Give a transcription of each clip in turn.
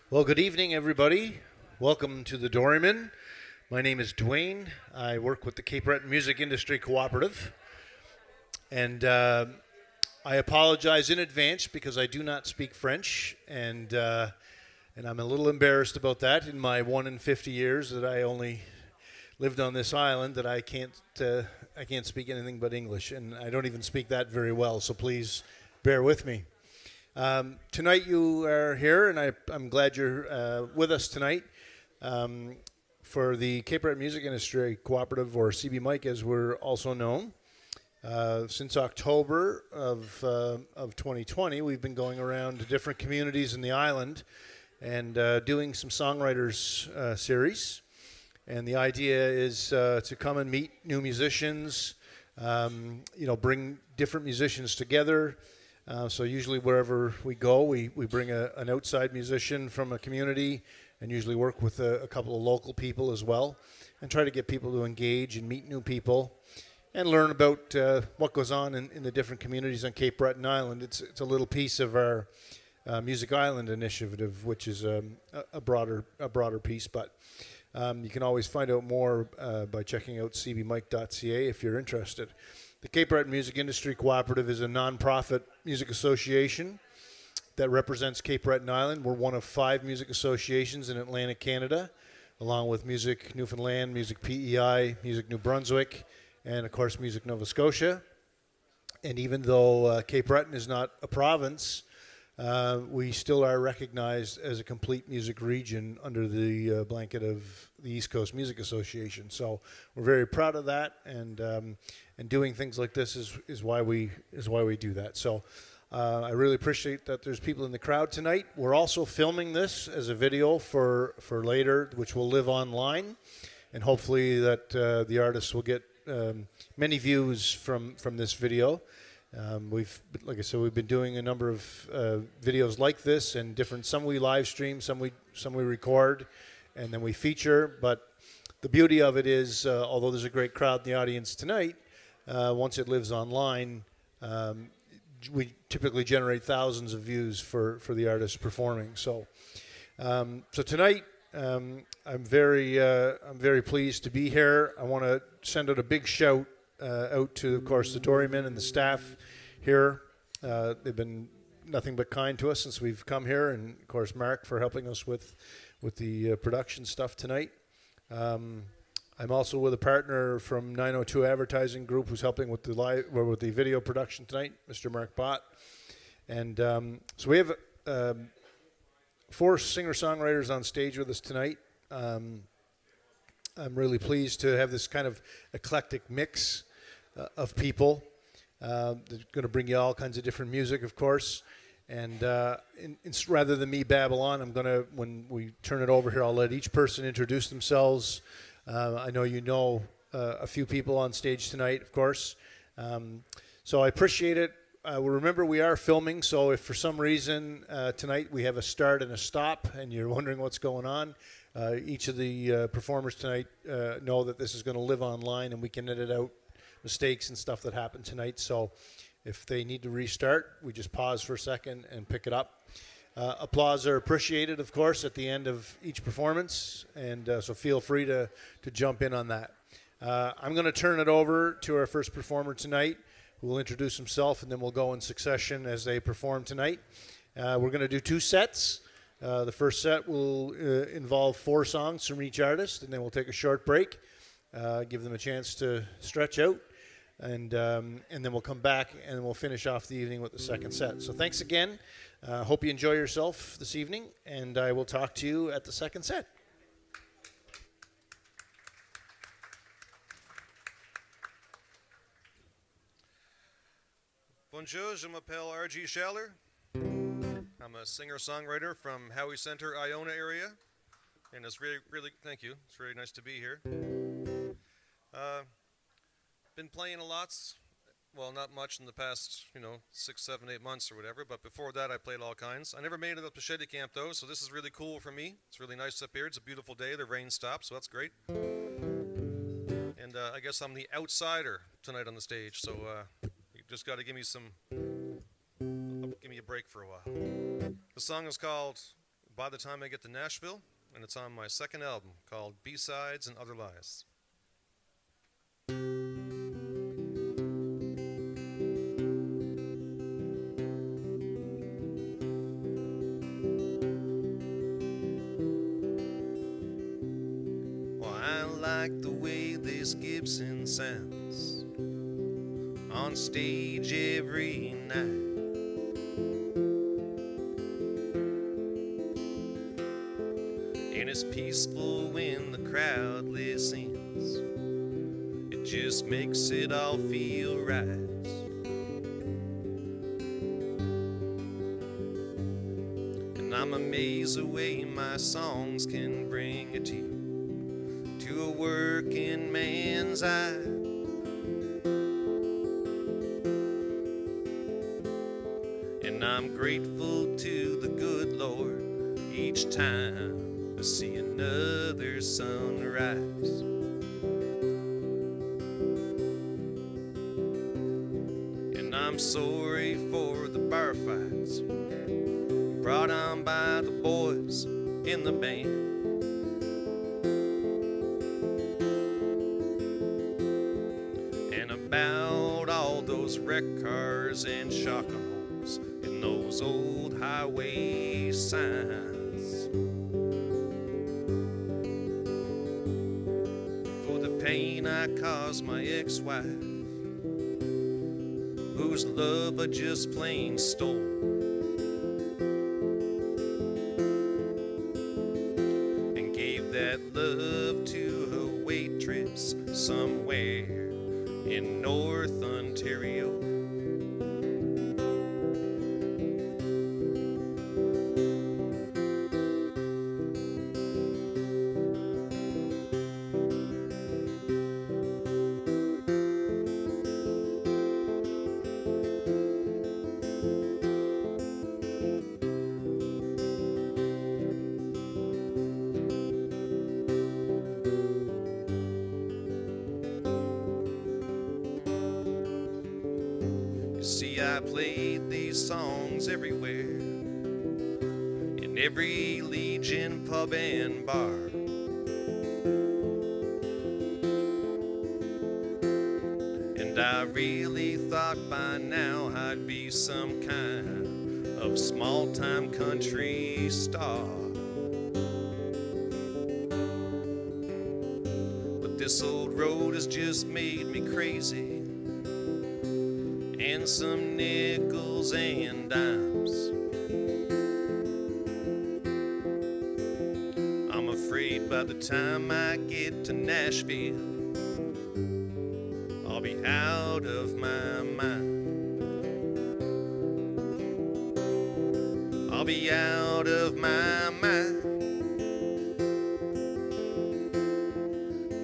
Well, good evening, everybody. Welcome to the Doryman. My name is Dwayne. I work with the Cape Breton Music Industry Cooperative. And I apologize in advance because I do not speak French. And I'm a little embarrassed about that in my 1 in 50 years that I only lived on this island, that I can't speak anything but English. And I don't even speak that very well, so please bear with me. Tonight you are here, and I'm glad you're with us tonight for the Cape Breton Music Industry Cooperative, or CBMIC as we're also known. Since October of 2020, we've been going around to different communities in the island and doing some Songwriters Series. And the idea is to come and meet new musicians, bring different musicians together. So usually wherever we go, we bring an outside musician from a community and usually work with a couple of local people as well and try to get people to engage and meet new people and learn about what goes on in the different communities on Cape Breton Island. It's a little piece of our Music Island initiative, which is a broader piece, but you can always find out more by checking out cbmic.ca if you're interested. The Cape Breton Music Industry Cooperative is a non-profit music association that represents Cape Breton Island. We're one of 5 music associations in Atlantic Canada, along with Music Newfoundland, Music PEI, Music New Brunswick, and of course Music Nova Scotia. And even though Cape Breton is not a province, we still are recognized as a complete music region under the blanket of the East Coast Music Association. So we're very proud of that, and doing things like this is why we do that. So I really appreciate that there's people in the crowd tonight. We're also filming this as a video for later, which will live online, and hopefully that the artists will get many views from this video. Like I said, we've been doing a number of videos like this, and different. Some we live stream, some we record, and then we feature. But the beauty of it is, although there's a great crowd in the audience tonight, once it lives online, we typically generate thousands of views for the artists performing. So tonight, I'm very pleased to be here. I want to send out a big shout out to, of course, the Doryman and the staff here. They've been nothing but kind to us since we've come here, and of course Mark for helping us with the production stuff tonight. I'm also with a partner from 902 Advertising Group who's helping with with the video production tonight, Mr. Mark Bott. And so we have 4 singer-songwriters on stage with us tonight. I'm really pleased to have this kind of eclectic mix of people. They're going to bring you all kinds of different music, of course. And rather than me babble on, when we turn it over here, I'll let each person introduce themselves. I know you know a few people on stage tonight, of course. So I appreciate it. Remember, we are filming, so if for some reason tonight we have a start and a stop and you're wondering what's going on, each of the performers tonight know that this is going to live online and we can edit out mistakes and stuff that happened tonight. So if they need to restart, we just pause for a second and pick it up. Applause are appreciated, of course, at the end of each performance, and so feel free to jump in on that. I'm going to turn it over to our first performer tonight, who will introduce himself, and then we'll go in succession as they perform tonight. We're going to do 2 sets. The first set will involve 4 songs from each artist, and then we'll take a short break, give them a chance to stretch out, and then we'll come back and we'll finish off the evening with the second set. So thanks again. Hope you enjoy yourself this evening, and I will talk to you at the second set. Bonjour, je m'appelle Adrien Schaller. I'm a singer-songwriter from Howie Center, Iona area, and it's really, thank you. It's really nice to be here. Been playing a lot, well, not much in the past, 6, 7, 8 months or whatever, but before that I played all kinds. I never made it up to Cheticamp though, so this is really cool for me. It's really nice up here. It's a beautiful day. The rain stopped, so that's great. And I guess I'm the outsider tonight on the stage, so you just got to give me a break for a while. The song is called By the Time I Get to Nashville, and it's on my second album called B-Sides and Other Lies. Well, I like the way this Gibson sounds on stage every night. And it's peaceful when the crowd listens. It just makes it all feel right. And I'm amazed the way my songs can bring a tear to a working man's eye. And I'm grateful to the good Lord each time I see another sunrise. And I'm sorry for the bar fights brought on by the boys in the band. And about all those wreck cars and shotgun holes in those old highway signs. Pain I caused my ex-wife, whose love I just plain stole. And gave that love to a waitress somewhere in North Ontario. See, I played these songs everywhere, in every Legion pub and bar. And I really thought by now I'd be some kind of small-time country star. But this old road has just made me crazy, and some nickels and dimes. I'm afraid by the time I get to Nashville, I'll be out of my mind. I'll be out of my mind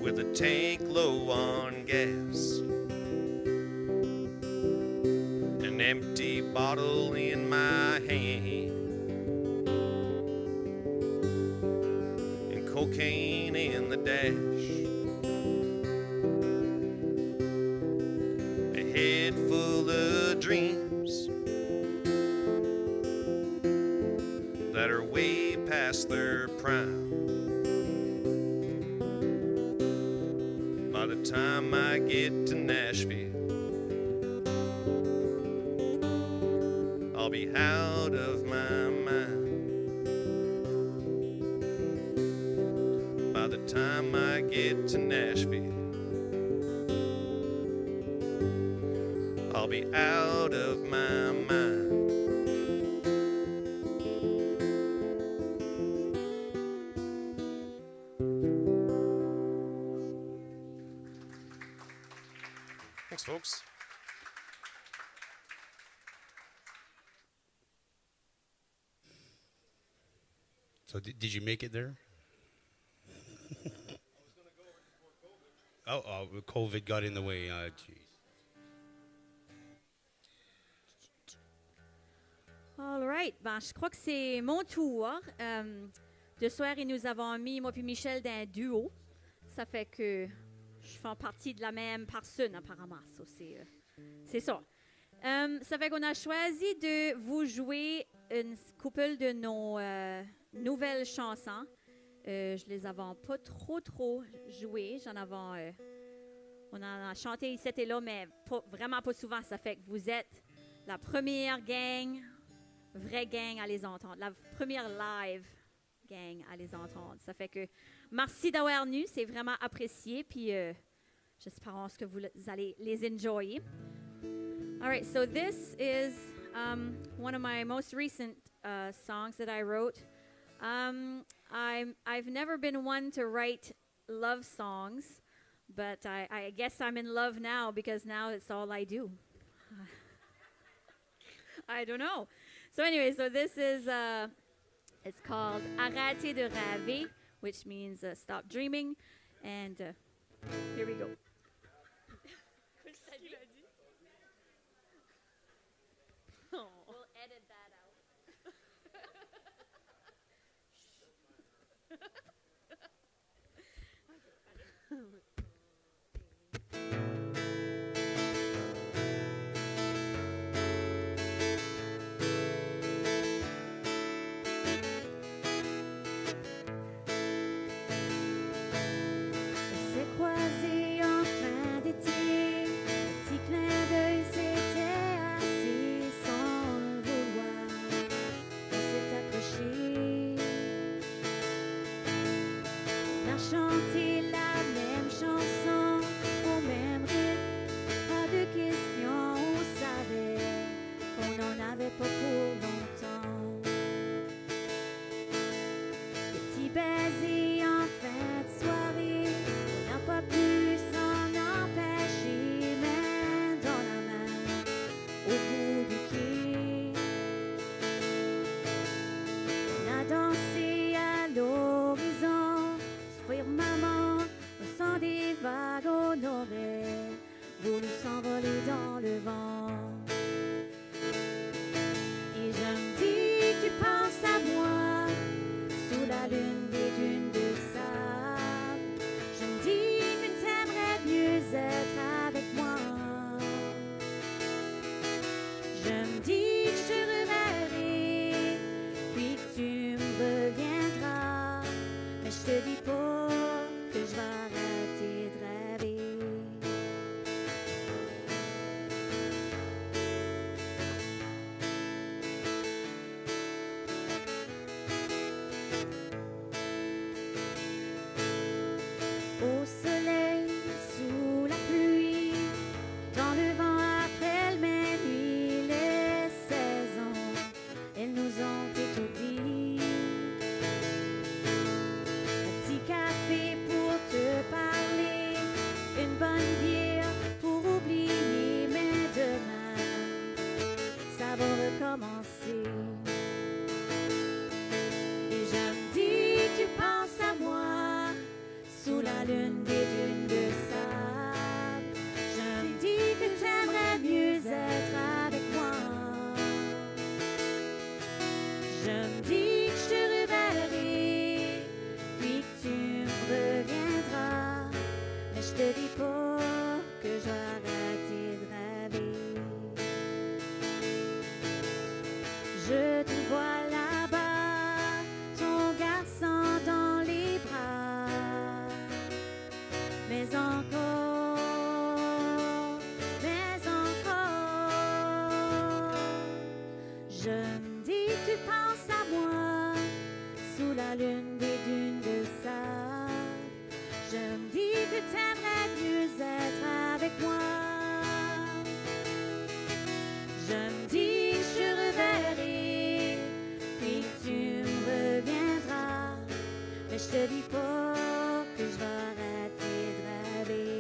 with a tank low on gas, an empty bottle in my hand, and cocaine in the dash, a head full of dreams that are way past their prime. By the time I get to Nashville, I'll be out of my mind. By the time I get to Nashville, I'll be out of my mind. Thanks, folks. So did you make it there? Oh, COVID got in the way. Geez. All right. Ben, je crois que c'est mon tour. De soir, et nous avons mis, moi puis Michel, d'un duo. Ça fait que je fais partie de la même personne, apparemment. So, c'est ça. Ça fait qu'on a choisi de vous jouer une couple de nouvelles chansons. Je les avais pas trop jouées. On en a chanté ici et là, mais vraiment pas souvent. Ça fait que vous êtes la première vraie gang à les entendre. La première live gang à les entendre. Ça fait que merci d'avoir venu. C'est vraiment apprécié. Puis j'espère que vous allez les enjoyer. All right, so this is one of my most recent songs that I wrote. I've never been one to write love songs, but I guess I'm in love now because now it's all I do. I don't know. So anyway, so this is, it's called Arrêtez de rêver, which means stop dreaming. And here we go. We'll edit that out. On s'est croisés en fin d'été, un petit clin d'œil c'était assez sans le vouloir. On s'est accrochés, on a chanté la même chanson au même rythme, pas de questions, on savait qu'on n'en avait pas pour longtemps. Petit baiser en fin de soirée, on n'a pas pu s'en empêcher, main dans la main, au bout du quai. On a dansé à l'horizon, sourire maman, au son des vagues, on aurait voulu s'envoler dans le vent. Et je me dis que tu penses à moi, sous la lune des dunes de sable. Je me dis que tu aimerais mieux être avec moi. Je me dis que je te reverrai, puis que tu me reviendras. Mais je te dis pas que je vais arrêter de rêver. Au soleil, sous la pluie, dans le vent après le minuit, les saisons, elles nous ont étourdis. Un petit café pour te parler, une bonne bière pour oublier, mais demain, ça va recommencer. Et je me dis que tu penses à moi, sous la lune des dunes de sable. Je me dis que tu aimerais mieux être avec moi. Je me dis que je te reverrai, puis que tu me reviendras. Mais je te dis pas que je vais arrêter de rêver. Je te vois là-bas, ton garçon dans les bras. Mais encore, je me dis que tu penses à moi, sous la lune des dunes de sable. Je me dis que tu aimerais mieux être avec moi. Je me dis que je te reverrai, puis que tu me reviendras. Mais je te dis pas que je vais arrêter de rêver.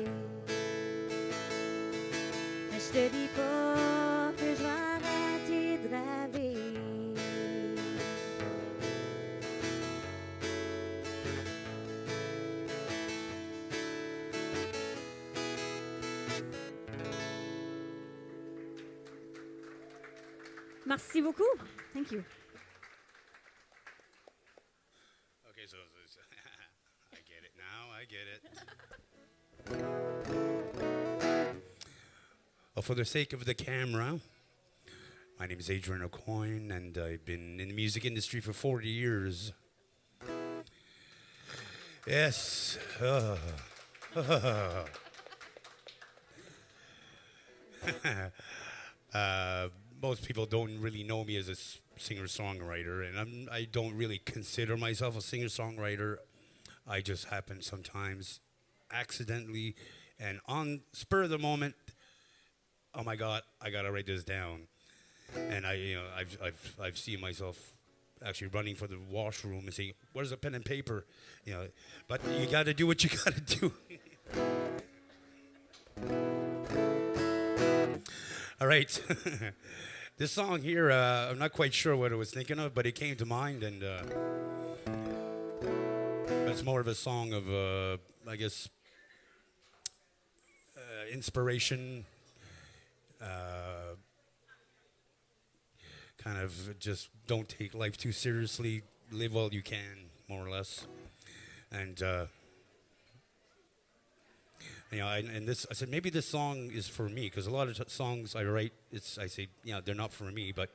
Mais je te dis pas que je vais arrêter de rêver. Merci beaucoup. Thank you. Okay, so I get it now. I get it. For the sake of the camera, my name is Adrien AuCoin, and I've been in the music industry for 40 years. Yes. Most people don't really know me as a singer-songwriter, and I don't really consider myself a singer-songwriter. I just happen sometimes, accidentally, and on spur of the moment, oh my God, I gotta write this down. And I've seen myself actually running for the washroom and saying, "Where's a pen and paper?" But you gotta do what you gotta do. All right. This song here, I'm not quite sure what I was thinking of, but it came to mind, and it's more of a song of, I guess, inspiration, kind of just don't take life too seriously, live while you can, more or less. And I said maybe this song is for me, because a lot of songs I write, I say, they're not for me, but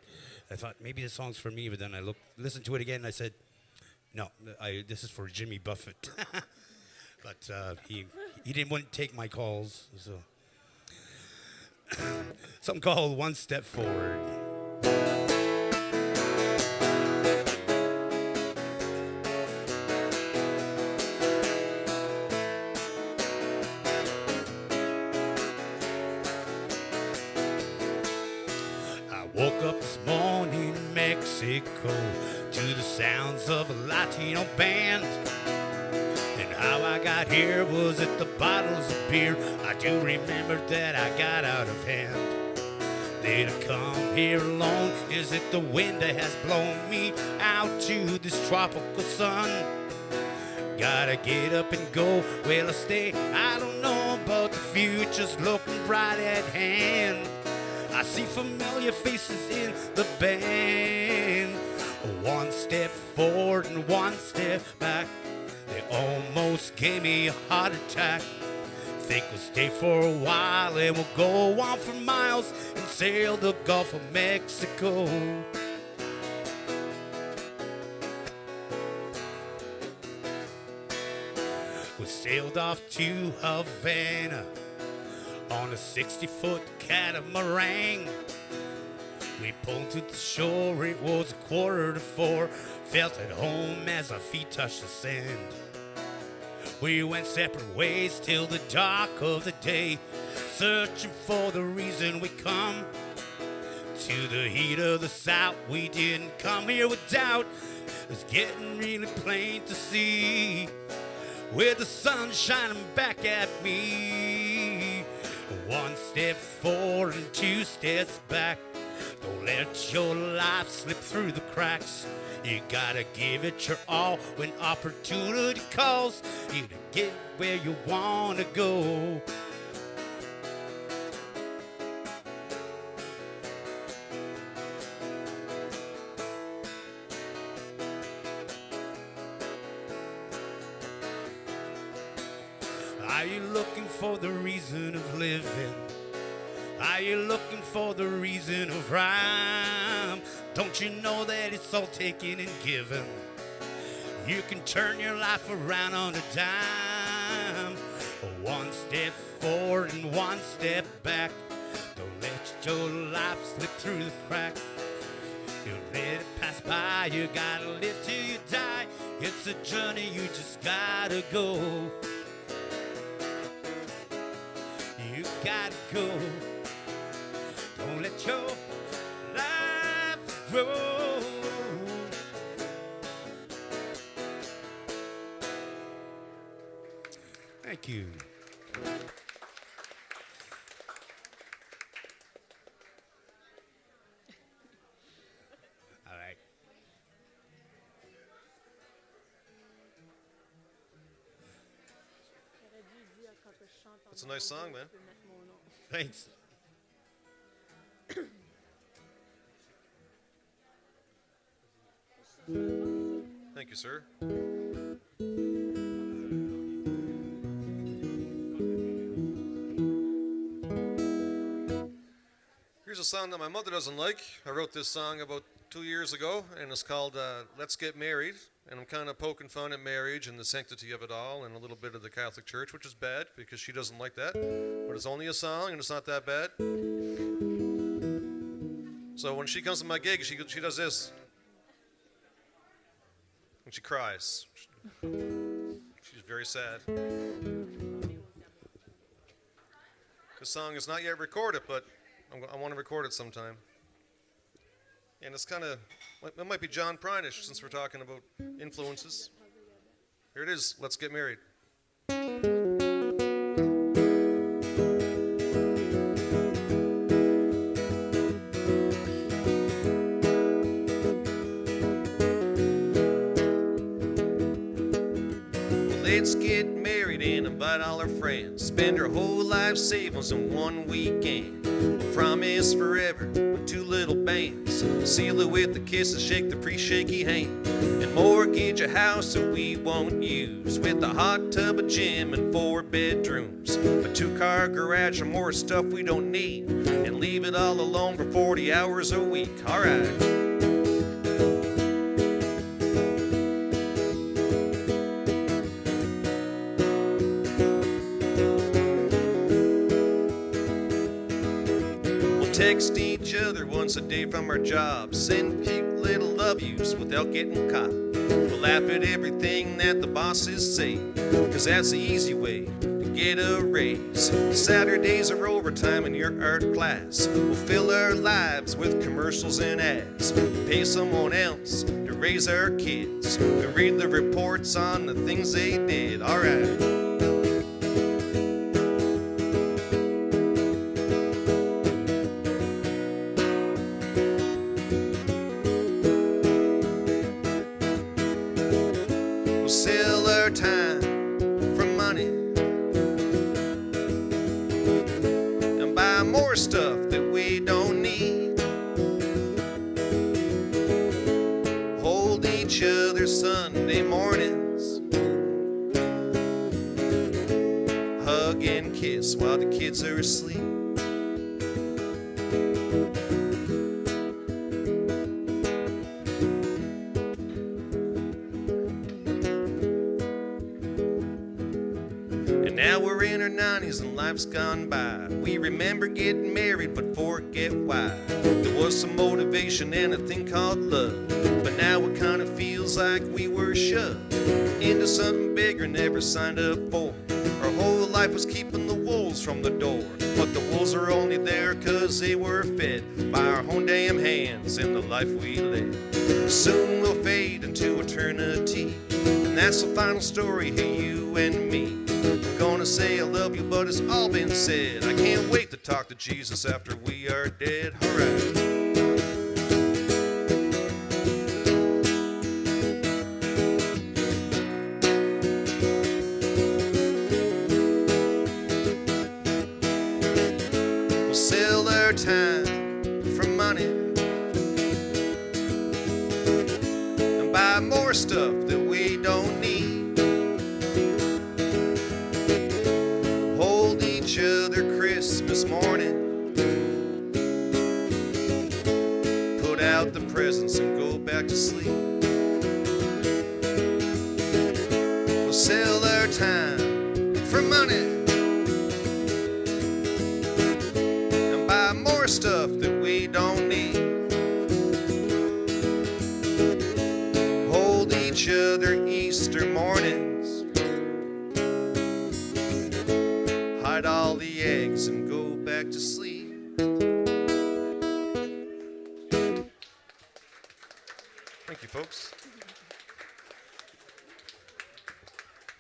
I thought maybe this song's for me. But then I listened to it again, and I said, no, this is for Jimmy Buffett. But he wouldn't take my calls, so something called One Step Forward. Woke up this morning in Mexico to the sounds of a Latino band. And how I got here was at the bottles of beer. I do remember that I got out of hand. Did I come here alone? Is it the wind that has blown me out to this tropical sun? Gotta get up and go. Well, I stay. I don't know, but the future's looking bright at hand. I see familiar faces in the band. One step forward and one step back. They almost gave me a heart attack. Think we'll stay for a while and we'll go on for miles and sail the Gulf of Mexico. We sailed off to Havana on a 60-foot catamaran. We pulled to the shore, it was 3:45. Felt at home as our feet touched the sand. We went separate ways till the dark of the day, searching for the reason we come. To the heat of the South, we didn't come here with doubt. It's getting really plain to see, with the sun shining back at me. One step forward and two steps back. Don't let your life slip through the cracks. You gotta give it your all when opportunity calls you to get where you wanna go. Are you looking for the reason of living? Are you looking for the reason of rhyme? Don't you know that it's all taken and given? You can turn your life around on a dime. One step forward and one step back. Don't let your life slip through the crack. You let it pass by, you gotta live till you die. It's a journey, you just gotta go. You gotta go. Don't let your life grow. Thank you. All right. It's a nice song, man. Thanks. Thank you, sir. Here's a song that my mother doesn't like. I wrote this song about 2 years ago, and it's called Let's Get Married. And I'm kind of poking fun at marriage and the sanctity of it all and a little bit of the Catholic Church, which is bad because she doesn't like that. But it's only a song, and it's not that bad. So when she comes to my gig, she does this. And she cries. She's very sad. This song is not yet recorded, but I want to record it sometime. And it's kind of, it might be John Prine-ish since we're talking about influences. Here it is, Let's Get Married. Let's get married and invite all our friends. Spend our whole life savings in one weekend. We'll promise forever with two little bands. Seal it with a kiss and shake the pre-shaky hand. And mortgage a house that we won't use, with a hot tub, a gym, and 4 bedrooms. A 2-car garage and more stuff we don't need. And leave it all alone for 40 hours a week. Alright. Text each other once a day from our jobs. Send cute little love yous without getting caught. We'll laugh at everything that the bosses say, cause that's the easy way to get a raise. Saturdays are overtime in your art class. We'll fill our lives with commercials and ads. Pay someone else to raise our kids and read the reports on the things they did. Alright. Stuff that we don't need. Hold each other Sunday mornings. Hug and kiss while the kids are asleep. And now we're in our 90s and life's gone by. We remember getting married but forget why. There was some motivation and a thing called love, but now it kind of feels like we were shoved into something bigger, never signed up for. Our whole life was keeping the wolves from the door, but the wolves are only there cause they were fed by our own damn hands in the life we led. Soon we'll fade into eternity, and that's the final story, hey, you and me. I'm gonna say I love you, but it's all been said. I can't wait to talk to Jesus after we are dead. Alright. We'll sell our time for money and buy more stuff that we don't need. Christmas morning, put out the presents and go back to sleep. We'll sell our time for money and buy more stuff that we don't need. Hold each other Easter mornings. Hide all the eggs and go back to sleep. Thank you, folks.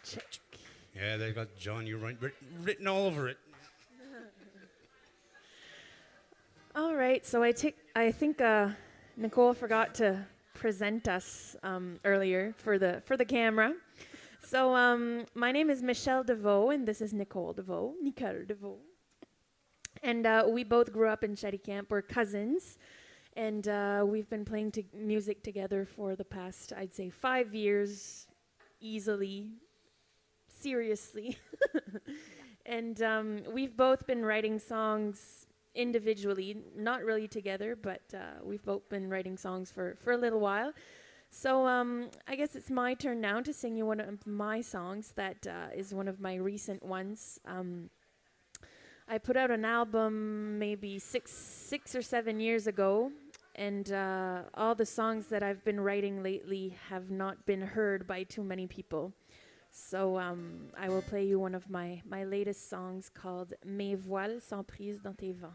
Check. Yeah, they got John, you're right, written all over it. All right, so I think Nicole forgot to present us earlier for the camera. So my name is Michelle Deveau, and this is Nicole Deveau. And we both grew up in Cheticamp. We're cousins, and we've been playing music together for the past, I'd say, 5 years, easily, seriously. And we've both been writing songs individually, not really together, but we've both been writing songs for a little while. So I guess it's my turn now to sing you one of my songs that is one of my recent ones. I put out an album maybe six or 7 years ago, and all the songs that I've been writing lately have not been heard by too many people. So I will play you one of my latest songs called Mes voiles sont prises dans tes vents.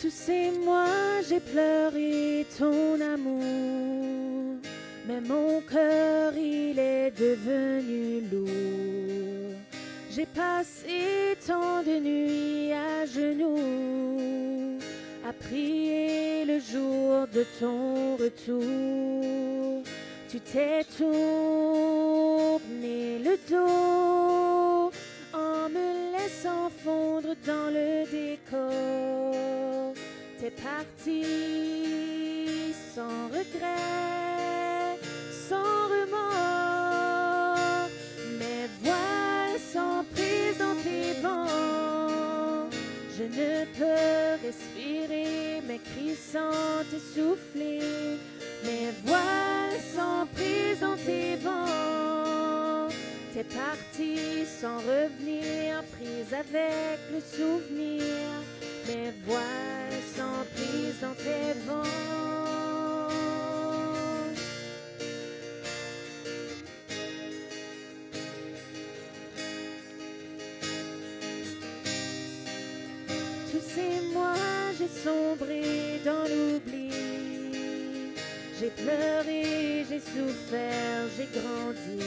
Tous ces mois, j'ai pleuré ton amour, mais mon cœur, il est devenu lourd. J'ai passé tant de nuits à genoux, à prier le jour de ton retour. Tu t'es tourné le dos en me laissant fondre dans le décor. T'es parti sans regret, sans remords. Mes voiles sont prises dans tes vents. Je ne peux respirer, mes cris sont essoufflés. Mes voiles sont prises dans tes vents. T'es parti sans revenir, prise avec le souvenir. Mes voiles sont prises dans tes vents. Tous ces mois, j'ai sombré dans l'oubli. J'ai pleuré, j'ai souffert, j'ai grandi.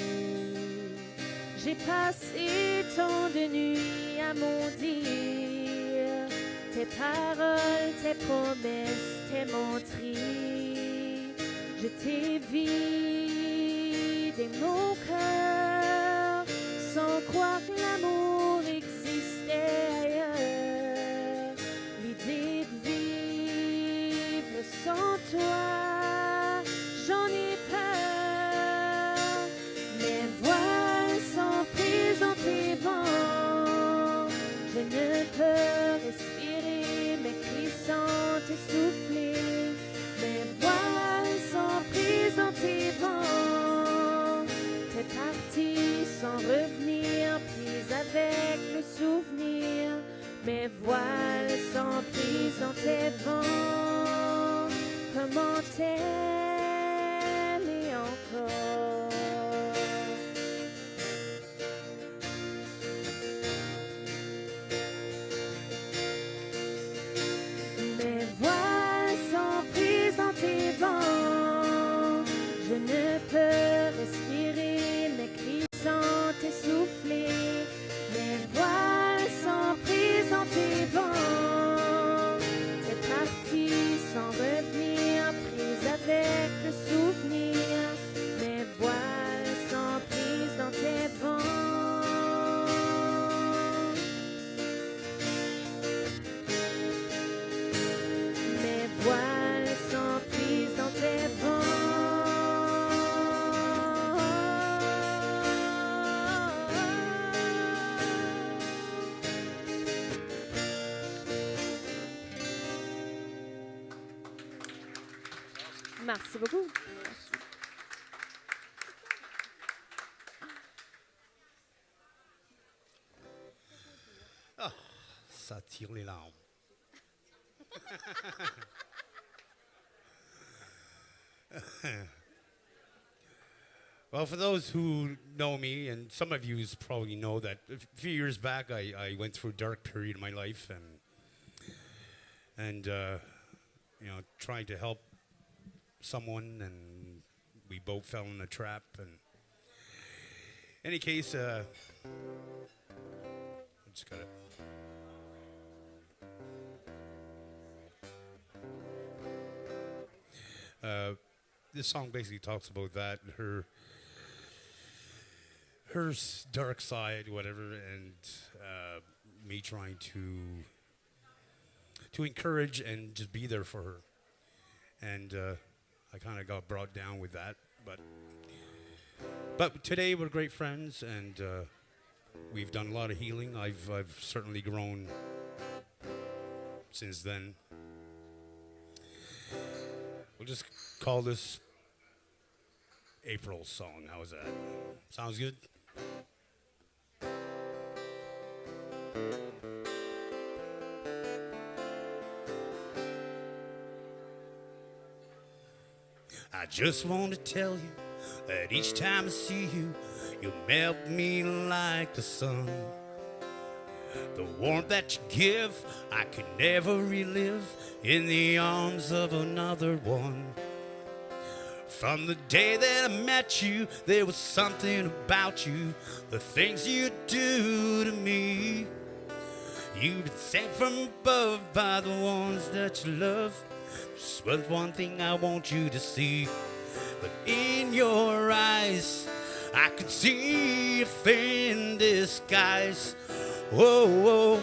J'ai passé tant de nuits à maudire tes paroles, tes promesses, tes menteries. Je t'ai vidé mon cœur sans croire que l'amour existait ailleurs. L'idée de vivre sans toi, j'en ai peur. Mes voiles sont prises dans tes vents. Je ne peux respirer, mes cris sont essoufflés. Mes voiles sont prises dans tes vents. T'es parti sans revenir, prise avec le souvenir. Mes voiles sont prises dans tes vents. Comment t'aimer encore? Mes voiles sont prises dans tes vents. Je ne peux respirer, mes cris sont essoufflés. Mes voiles sont prises dans tes vents. T'es parti sans revenir, prise avec le souvenir. Mes voiles sont prises dans tes vents. Mes voiles sont prises dans tes Merci beaucoup. Ah, ça tire les larmes. Well, for those who know me, and some of you probably know that a few years back I went through a dark period in my life, and you know, trying to help someone, and we both fell in a trap. And in any case, I just gotta. this song basically talks about that, dark side, whatever, and me trying to encourage and just be there for her. And I kind of got brought down with that, but today we're great friends, and we've done a lot of healing. I've certainly grown since then. We'll just call this April song. How's that? Sounds good? I just want to tell you that each time I see you, you melt me like the sun. The warmth that you give, I could never relive in the arms of another one. From the day that I met you, there was something about you, the things you do to me. You've been sent from above by the ones that you love. Just one thing I want you to see. But in your eyes, I could see a in disguise. Whoa, whoa,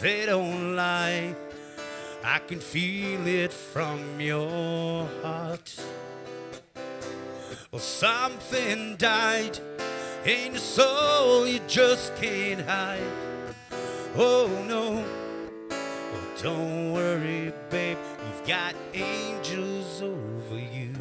they don't lie. I can feel it from your heart. Well, something died in your soul you just can't hide. Oh no, well, don't worry, babe, you've got angels over you.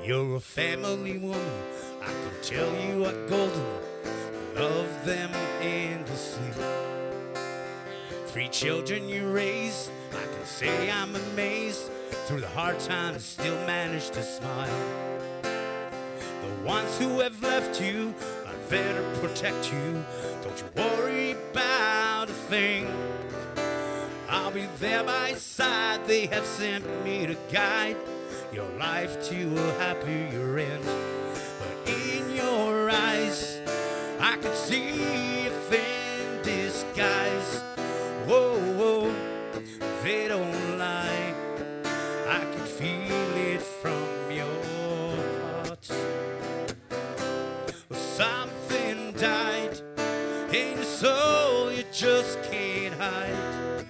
You're a family woman, I can tell you are golden, love them endlessly. 3 children you raised, I can say I'm amazed. Through the hard times, still manage to smile. The ones who have left you are there to protect you. Don't you worry about a thing. I'll be there by your side. They have sent me to guide your life to a happier end. But in your eyes, I can see a thin disguise. Whoa, whoa, they don't lie. I can feel it from your heart. Well, something died in your soul you just can't hide.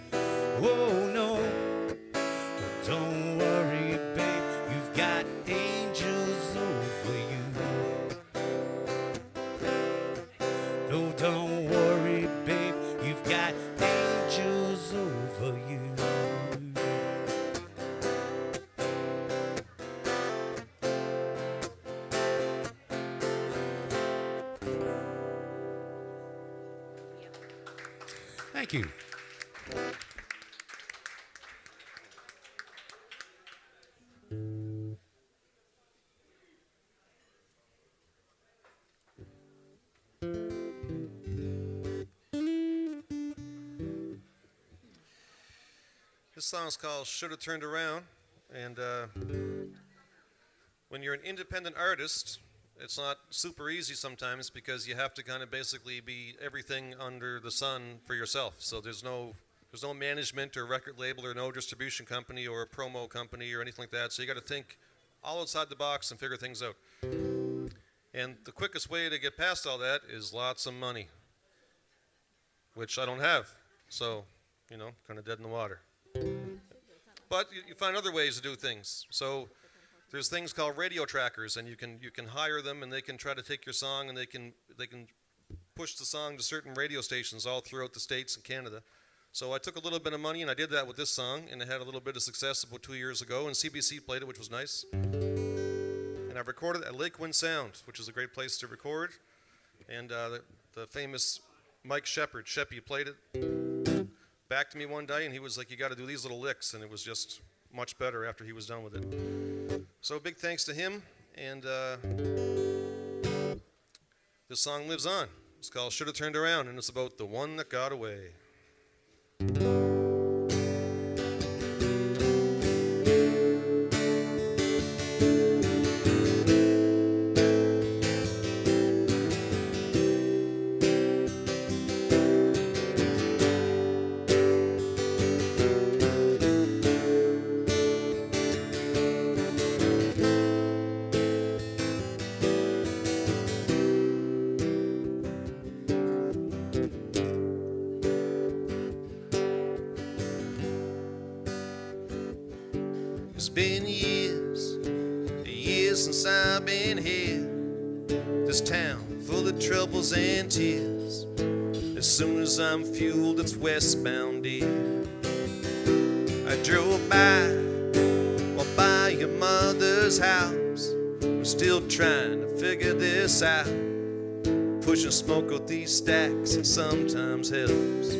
Oh no, well, don't worry, babe, you've got angels over you. No, don't worry, babe, you've got angels over you. Thank you. This song's called Should Have Turned Around, and when you're an independent artist, it's not super easy sometimes because you have to kind of basically be everything under the sun for yourself. So there's no management or record label or no distribution company or a promo company or anything like that. So you got to think all outside the box and figure things out. And the quickest way to get past all that is lots of money, which I don't have. So, you know, kind of dead in the water. But you find other ways to do things. So there's things called radio trackers, and you can hire them, and they can try to take your song, and they can push the song to certain radio stations all throughout the States and Canada. So I took a little bit of money, and I did that with this song, and it had a little bit of success about 2 years ago, and CBC played it, which was nice. And I recorded at Lake Wind Sound, which is a great place to record. And the famous Mike Shepard, Sheppy, played it back to me one day, and he was like, you got to do these little licks, and it was just much better after he was done with it. So big thanks to him, and this song lives on. It's called Should Have Turned Around, and it's about the one that got away. been years, years since I've been here. This town full of troubles and tears. As soon as I'm fueled, it's westbound, dear. I drove by, while by your mother's house. I'm still trying to figure this out. Pushing smoke out these stacks, it sometimes helps.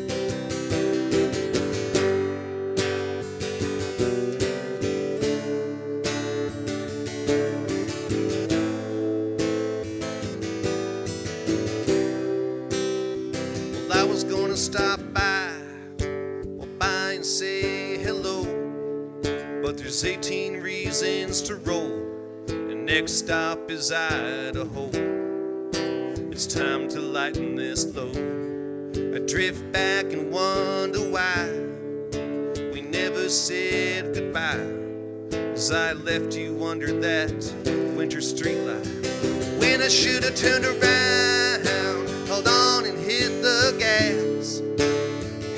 Well, I was gonna stop by, well, by and say hello, but there's 18 reasons to roll, and next stop is Idaho. It's time to lighten this load. I drift back and wonder why we never said goodbye, as I left you under that winter streetlight. When I should have turned around, held on and hit the gas,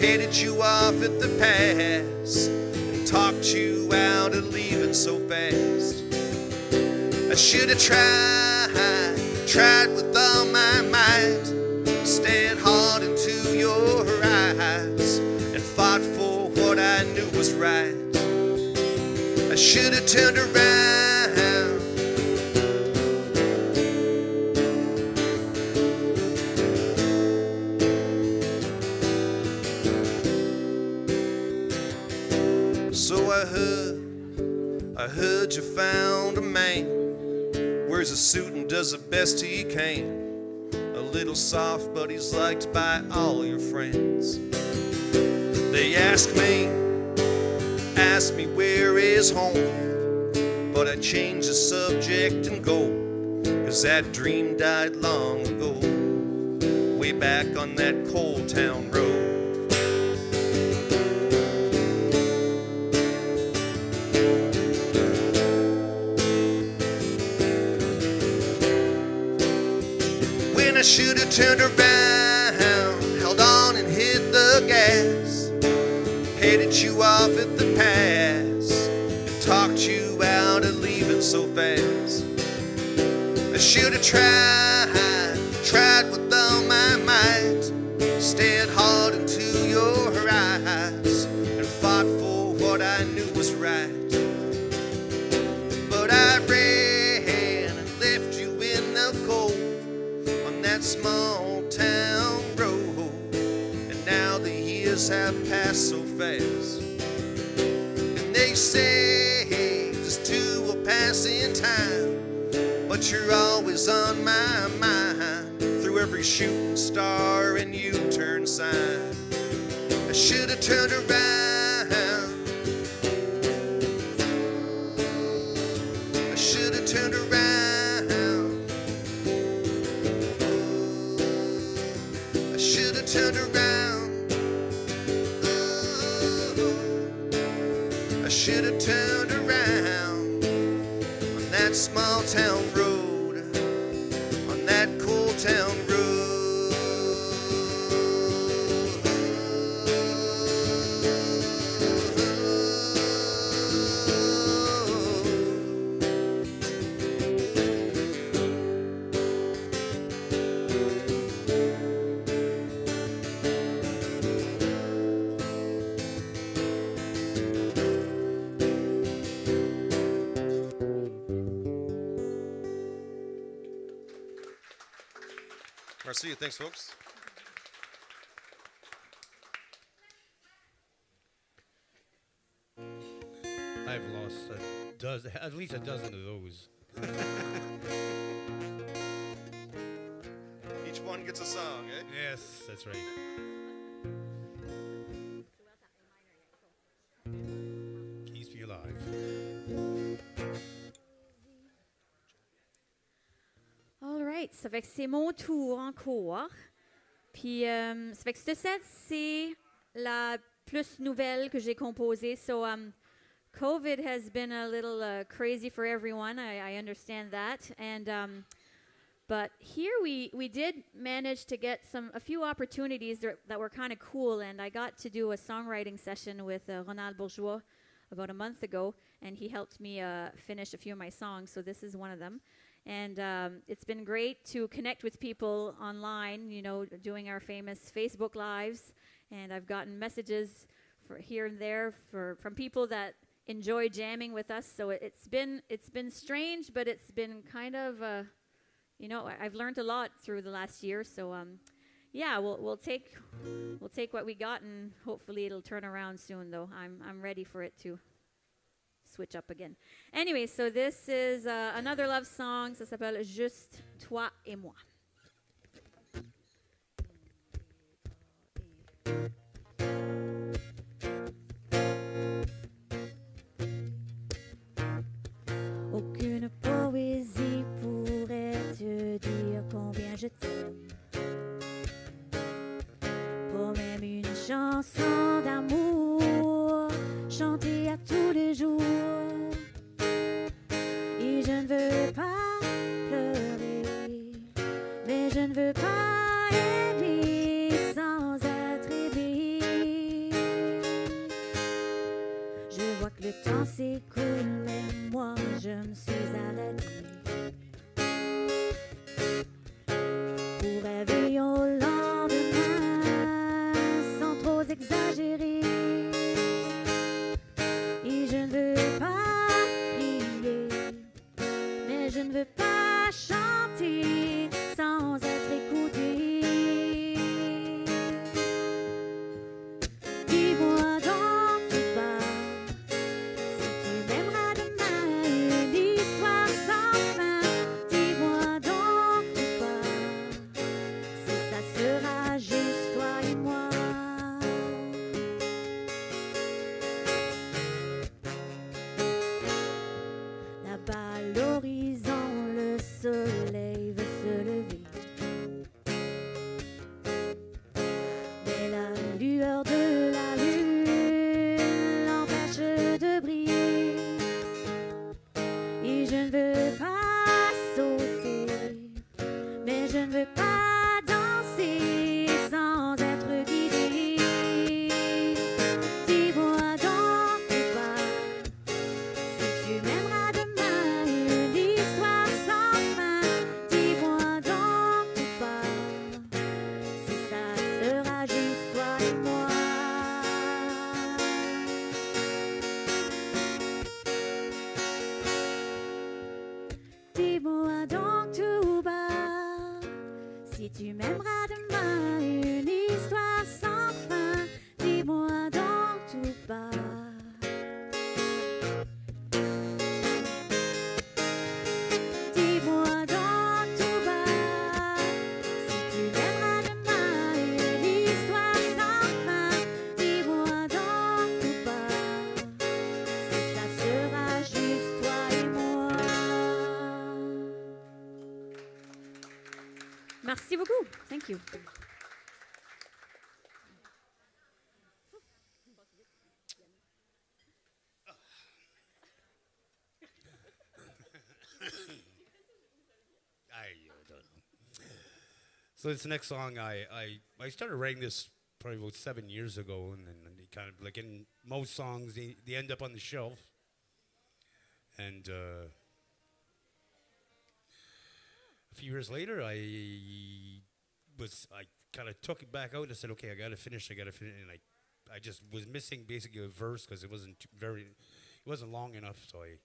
headed you off at the pass, and talked you out of leaving so fast. I should have tried with all my might, stared hard into your eyes, and fought for what I knew was right. I should have turned around. So I heard you found a man, wears a suit and does the best he can. A little soft, but he's liked by all your friends. They ask me where is home, but I change the subject and go, 'cause that dream died long ago, way back on that coal town road. I should have turned around, held on and hit the gas, headed you off at the pass, and talked you out of leaving so fast. I should have tried with all my might, stared hard into your eyes, and fought for what I knew was right. But I ran and left you in the cold, that small town road, and now the years have passed so fast, and they say just two will pass in time, but you're always on my mind, through every shooting star and U-turn sign. I should have turned around, I should have turned around, turned around. Oh, I should have turned around on that small town road, on that cool town road. Merci, thanks, folks. I've lost at least a dozen of those. Each one gets a song, eh? Yes, that's right. Keeps me alive. All right, ça fait que c'est mon tour encore. Puis, ça fait que ce set, c'est la plus nouvelle que j'ai composée. So, COVID has been a little crazy for everyone. I understand that. And but here we did manage to get a few opportunities that were kind of cool. And I got to do a songwriting session with Ronald Bourgeois about a month ago. and he helped me finish a few of my songs. So this is one of them. And it's been great to connect with people online, you know, doing our famous Facebook Lives. And I've gotten messages for here and there from people that enjoy jamming with us. So it's been strange, but it's been kind of, you know, I've learned a lot through the last year. So yeah, we'll take what we got, and hopefully it'll turn around soon. Though I'm ready for it to switch up again. Anyway, so this is another love song. Ça s'appelle Juste toi et moi. Aucune poésie pourrait te dire combien je t'aime. Pas même une chanson d'amour chantée à tous les jours. Et je ne veux pas pleurer, mais je ne veux pas aimer sans être aimé. Je vois que le temps s'écoule, mais moi je me suis arrêtée pour rêver au lendemain sans trop exagérer. Et je ne veux pas crier, mais je ne veux pas chanter sans être écoutée. Dis-moi donc tout bas, si tu m'aimeras demain, une histoire sans fin. Dis-moi donc tout bas, si ça sera juste toi et moi. Là-bas à l'horizon, le soleil veut se lever. Mais la lueur de la lune l'empêche de briller. Et je ne veux pas sauter, mais je ne veux pas danser sans être guidée. Dis-moi donc tout bas, si tu m'aimeras demain, une histoire sans fin. Dis-moi donc tout bas, si ça sera juste toi et moi. Dis-moi donc tout bas, si tu m'aimeras demain, une histoire sans fin. Dis-moi donc tout bas. Dis-moi donc tout bas, si tu m'aimeras demain, une histoire sans fin. Dis-moi donc tout bas, si ça sera juste toi et moi. Merci beaucoup. Thank you. So this next song, I started writing this probably about 7 years ago, and then they kind of like in most songs they end up on the shelf, and a few years later I kind of took it back out and I said, okay, I gotta finish, and I just was missing basically a verse because it wasn't long enough, so I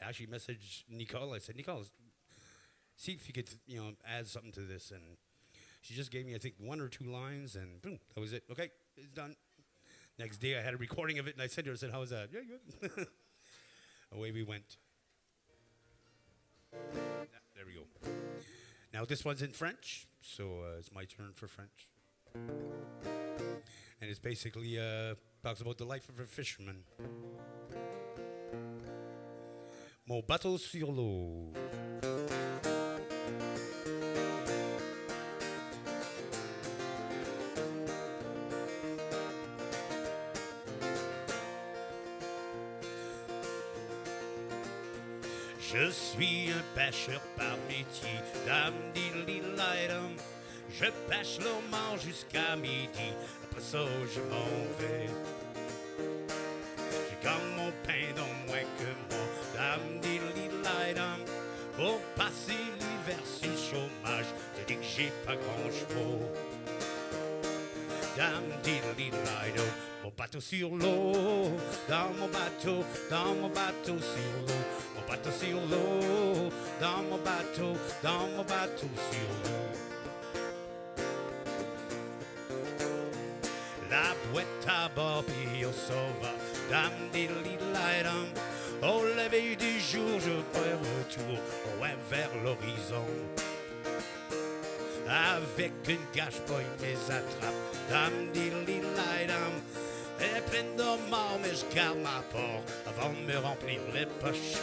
actually messaged Nicole. I said, Nicole, see if you could add something to this, and she just gave me, I think, 1 or 2 lines, and boom, that was it. Okay, it's done. Next day, I had a recording of it, and I said to her, how was that? Yeah, good. Away we went. There we go. Now this one's in French, so it's my turn for French. And it's basically talks about the life of a fisherman. Mon bateau sur l'eau. Je suis un pêcheur par métier, dam-di-li-li-dam. Je pêche le mort jusqu'à midi, après ça je m'en vais. J'ai comme mon copains dont moins que moi. Dame diddly-dum, pour passer l'hiver sur le chômage, je dis que j'ai pas grand chevaux. Dame diddly-dum, mon bateau sur l'eau, dans mon bateau sur l'eau, mon bateau sur l'eau, dans mon bateau sur l'eau. La boîte à bord puis au sauveur, dame diddly-dum, au lever du jour je fais retour, loin vers l'horizon. Avec une gâche pas une les attrape, dame diddly-dum. Elle est pleine de morts mais je garde ma porte avant de me remplir les poches.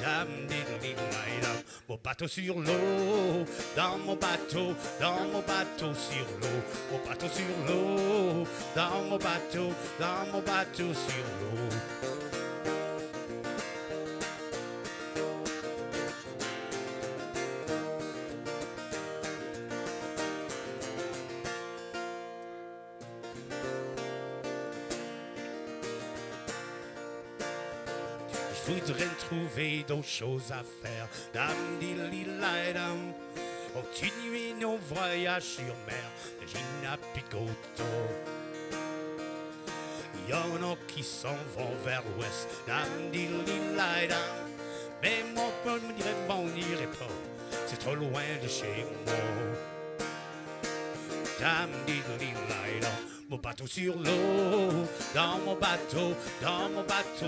Dame diddly-dum, mon bateau sur l'eau, dans mon bateau sur l'eau, mon bateau sur l'eau, dans mon bateau sur l'eau. Je voudrais trouver d'autres choses à faire. Dame diddly-dum, continuer nos voyages sur mer de Gina Picoto. Il y en a qui s'en vont vers l'ouest. Dame diddly-dum, mais mon père me dirait bon, on n'irait pas, c'est trop loin de chez moi. Dame diddly-dum, mon bateau sur l'eau, dans mon bateau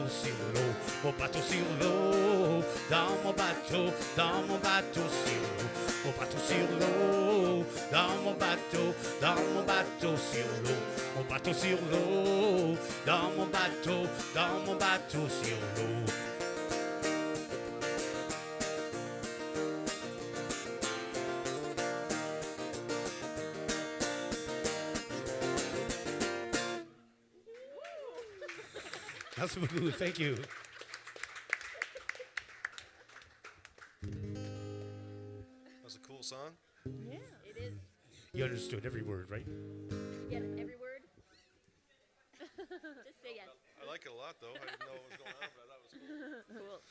sur l'eau, mon bateau sur l'eau, dans mon bateau sur l'eau, mon bateau sur l'eau, dans mon bateau sur l'eau, mon bateau sur l'eau, dans mon bateau sur l'eau. Merci beaucoup. Thank you. That's a cool song. It is. You understood every word, right? Yeah, every word. Just say yes. I like it a lot, though. I didn't know what was going on, but I thought it was cool. Cool.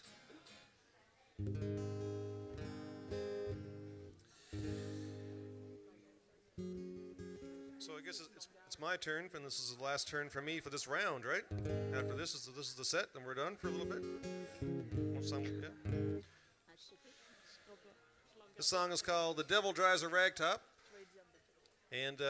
So I guess it's my turn, and this is the last turn for me for this round, right? After this is the set, and we're done for a little bit. Yeah. This song is called "The Devil Drives a Ragtop," and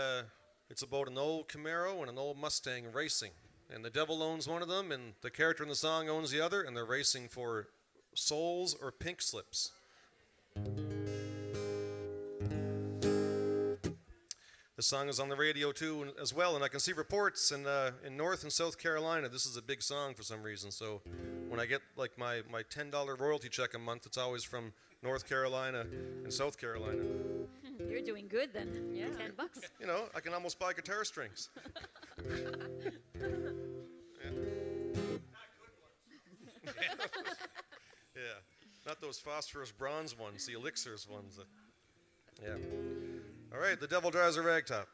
it's about an old Camaro and an old Mustang racing. And the devil owns one of them, and the character in the song owns the other, and they're racing for souls or pink slips. The song is on the radio too as well, and I can see reports in North and South Carolina. This is a big song for some reason. So when I get like my $10 royalty check a month, it's always from North Carolina and South Carolina. You're doing good then. Yeah. $10. You know, I can almost buy guitar strings. Yeah, not those phosphorus bronze ones, the elixirs ones. Yeah. All right, The Devil Drives a Ragtop.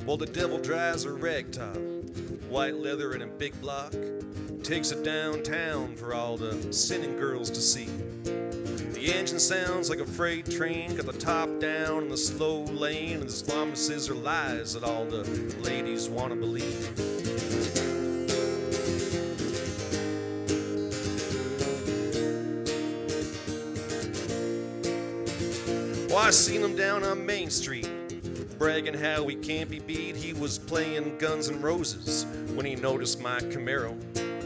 Well, the devil drives a ragtop, white leather and a big block, takes it downtown for all the sinning girls to see. The engine sounds like a freight train, got the top down in the slow lane, and there's promises or lies that all the ladies want to believe. Well, I seen him down on Main Street, bragging how he can't be beat. He was playing Guns N' Roses when he noticed my Camaro.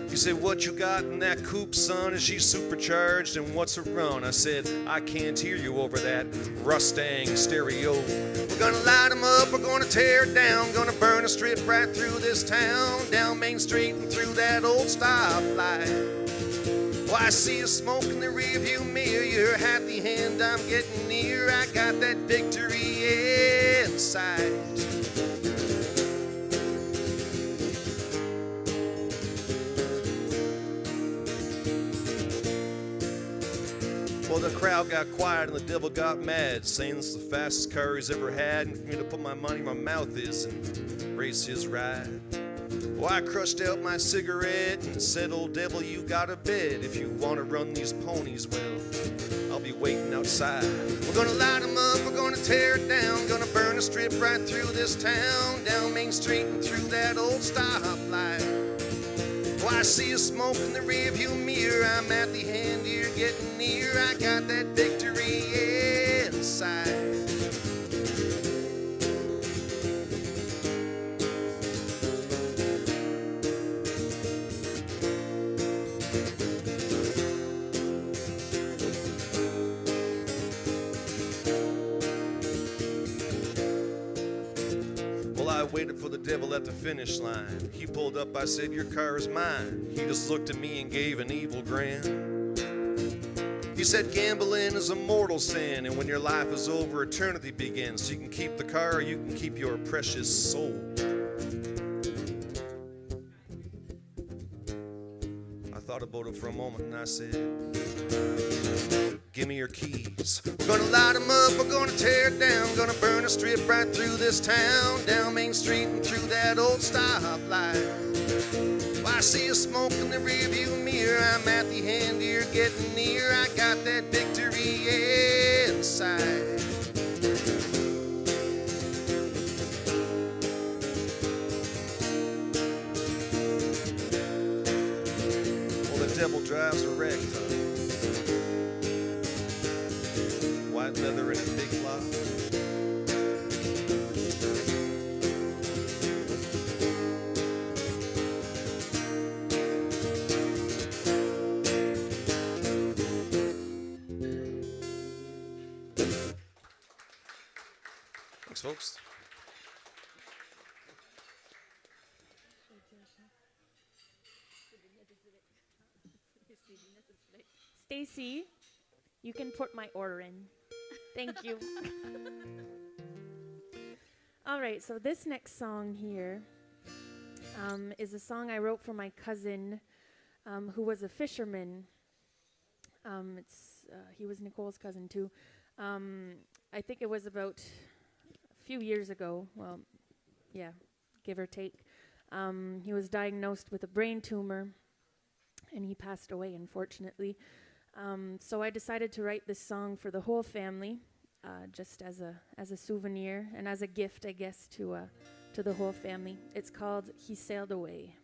He said, "What you got in that coupe, son? Is she supercharged, and what's her run?" I said, "I can't hear you over that Mustang stereo. We're gonna light 'em up, we're gonna tear it down, gonna burn a strip right through this town, down Main Street and through that old stoplight. Well, I see you smoke in the rearview mirror, you're at the end, I'm getting near, I got that victory in sight." Well, the crowd got quiet and the devil got mad, saying it's the fastest car he's ever had, and for me to put my money where my mouth is and race his ride. Well, I crushed out my cigarette and said, old devil, you got a bed. If you want to run these ponies, well, I'll be waiting outside. We're gonna light 'em up, we're gonna tear it down, gonna burn a strip right through this town, down Main Street and through that old stoplight. Well, I see a smoke in the rearview mirror, I'm at the end here getting near, I got that victory inside. I waited for the devil at the finish line. He pulled up, I said, your car is mine. He just looked at me and gave an evil grin. He said, gambling is a mortal sin, and when your life is over, eternity begins. So you can keep the car, or you can keep your precious soul. I thought about it for a moment and I said, give me your keys. We're gonna light 'em up, we're gonna tear it down, gonna burn a strip right through this town, down Main Street and through that old stoplight. Well, I see a smoke in the rearview mirror, I'm at the end here getting near, I got that victory inside. Well, the devil drives a wrecked white leather in a big block. Thanks, folks. Stacy, you can put my order in. Thank you. All right, so this next song here is a song I wrote for my cousin who was a fisherman. He was Nicole's cousin too. I think it was about a few years ago. Well, yeah, give or take. He was diagnosed with a brain tumor, and he passed away, unfortunately. So I decided to write this song for the whole family, just as a souvenir and as a gift, I guess, to the whole family. It's called "He Sailed Away."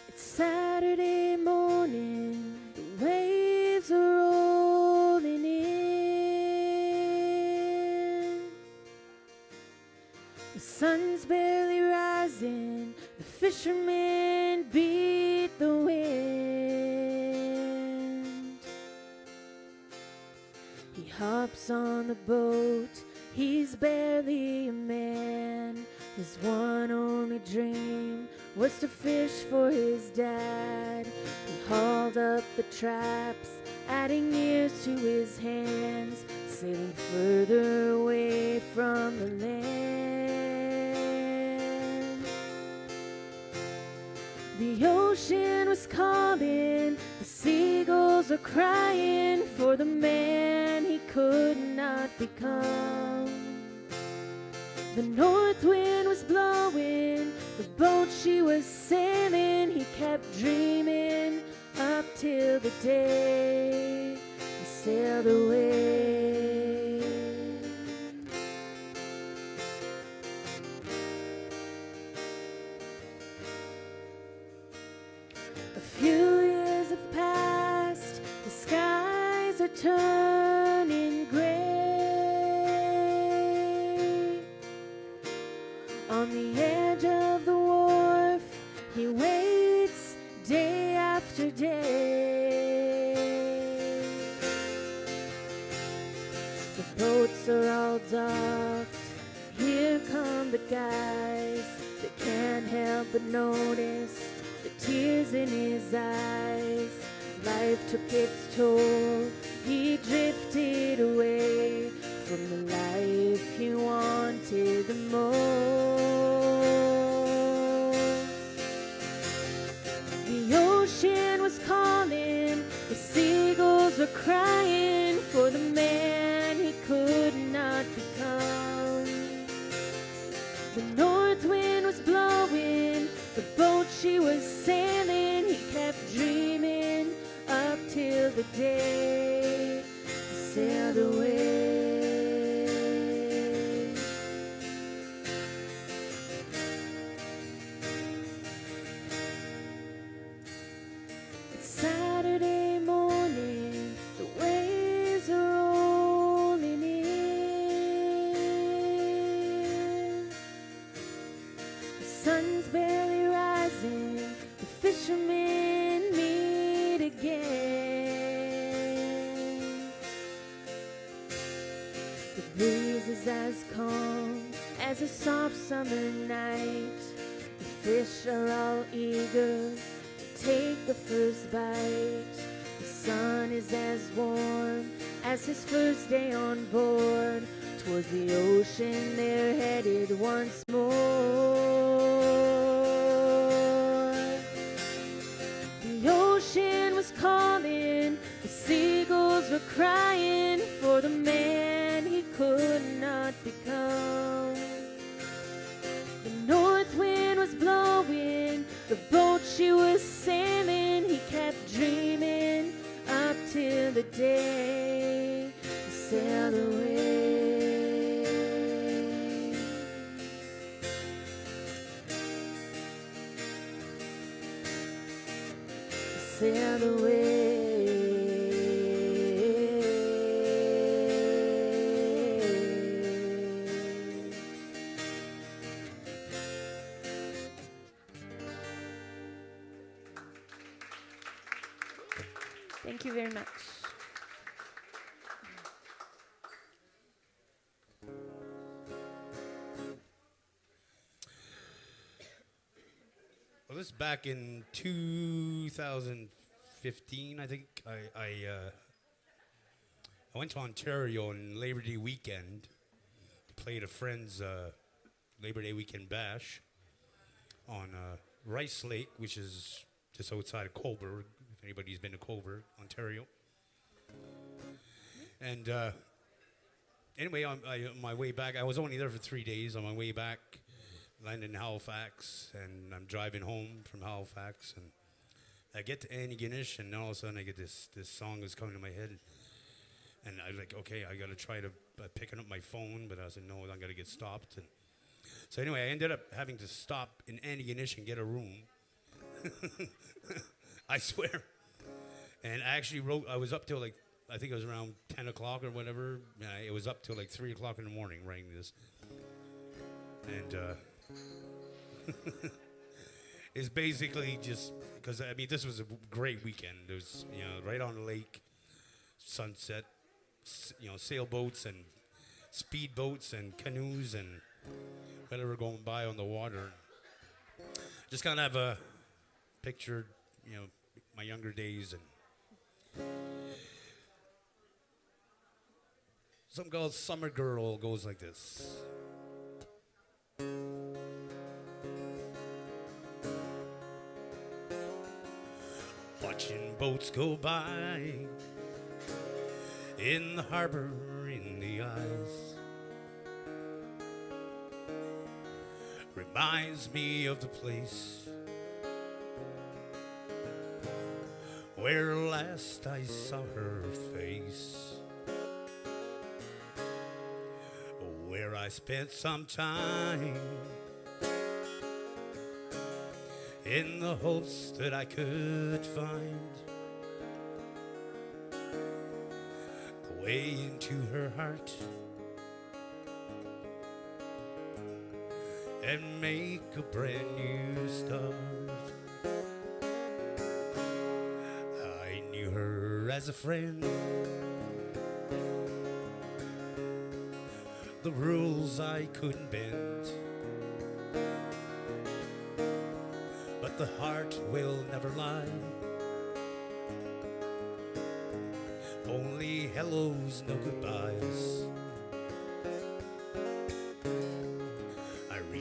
It's Saturday morning, the waves are rolling in. The sun's barely rising, the fishermen beat the wind. He hops on the boat, he's barely a man. His one only dream was to fish for his dad. He hauled up the traps, adding years to his hands, sailing further away from the land. The ocean was calling, the seagulls were crying for the man he could not become. The north wind was blowing, the boat she was sailing. He kept dreaming up till the day he sailed away. A few years have passed, the skies are turning gray. On the edge of the wharf, he waits day after day. The boats are all docked, here come the guys. They can't help but notice the tears in his eyes. Life took its toll, he drifted away. from the life he wanted the most. The ocean was calling, the seagulls were crying for the man he could not become. The north wind was blowing, the boat she was sailing, he kept dreaming up till the day he sailed away. It's Saturday morning, the waves are rolling in. The sun's barely rising, the fishermen meet again. The breeze is as calm as a soft summer night. The fish are all eager to take the first bite. The sun is as warm as his first day on board. Towards the ocean they're headed once more. The ocean was calling, the seagulls were crying for the man he could not become. The north wind was blowing, the boat she was sailing, he kept dreaming up till the day he sailed away. He sailed away. Thank you very much. Well, this is back in 2015, I think. I went to Ontario on Labor Day weekend to play at a friend's Labor Day weekend bash on Rice Lake, which is just outside of Cobourg, if anybody's been to Cobourg, Ontario. And anyway, on my way back, I was only there for 3 days. On my way back, landed in Halifax, and I'm driving home from Halifax, and I get to Antigonish, and all of a sudden I get this song is coming to my head, and I was like, okay, I got to try to picking up my phone, but I said, no, I'm going to get stopped. And so anyway, I ended up having to stop in Antigonish and get a room. I swear. And I actually wrote, I was up till like, I think it was around 10 o'clock or whatever. It was up till like 3 o'clock in the morning writing this. And it's basically just, because I mean, this was a great weekend. It was, right on the lake, sunset, sailboats and speedboats and canoes and whatever going by on the water. Just kind of have a picture, my younger days, and something called Summer Girl goes like this. Watching boats go by in the harbor, in the ice, reminds me of the place where last I saw her face, where I spent some time in the hopes that I could find the way into her heart and make a brand new start. I knew her as a friend, the rules I couldn't bend, but the heart will never lie. Only hellos, no goodbyes.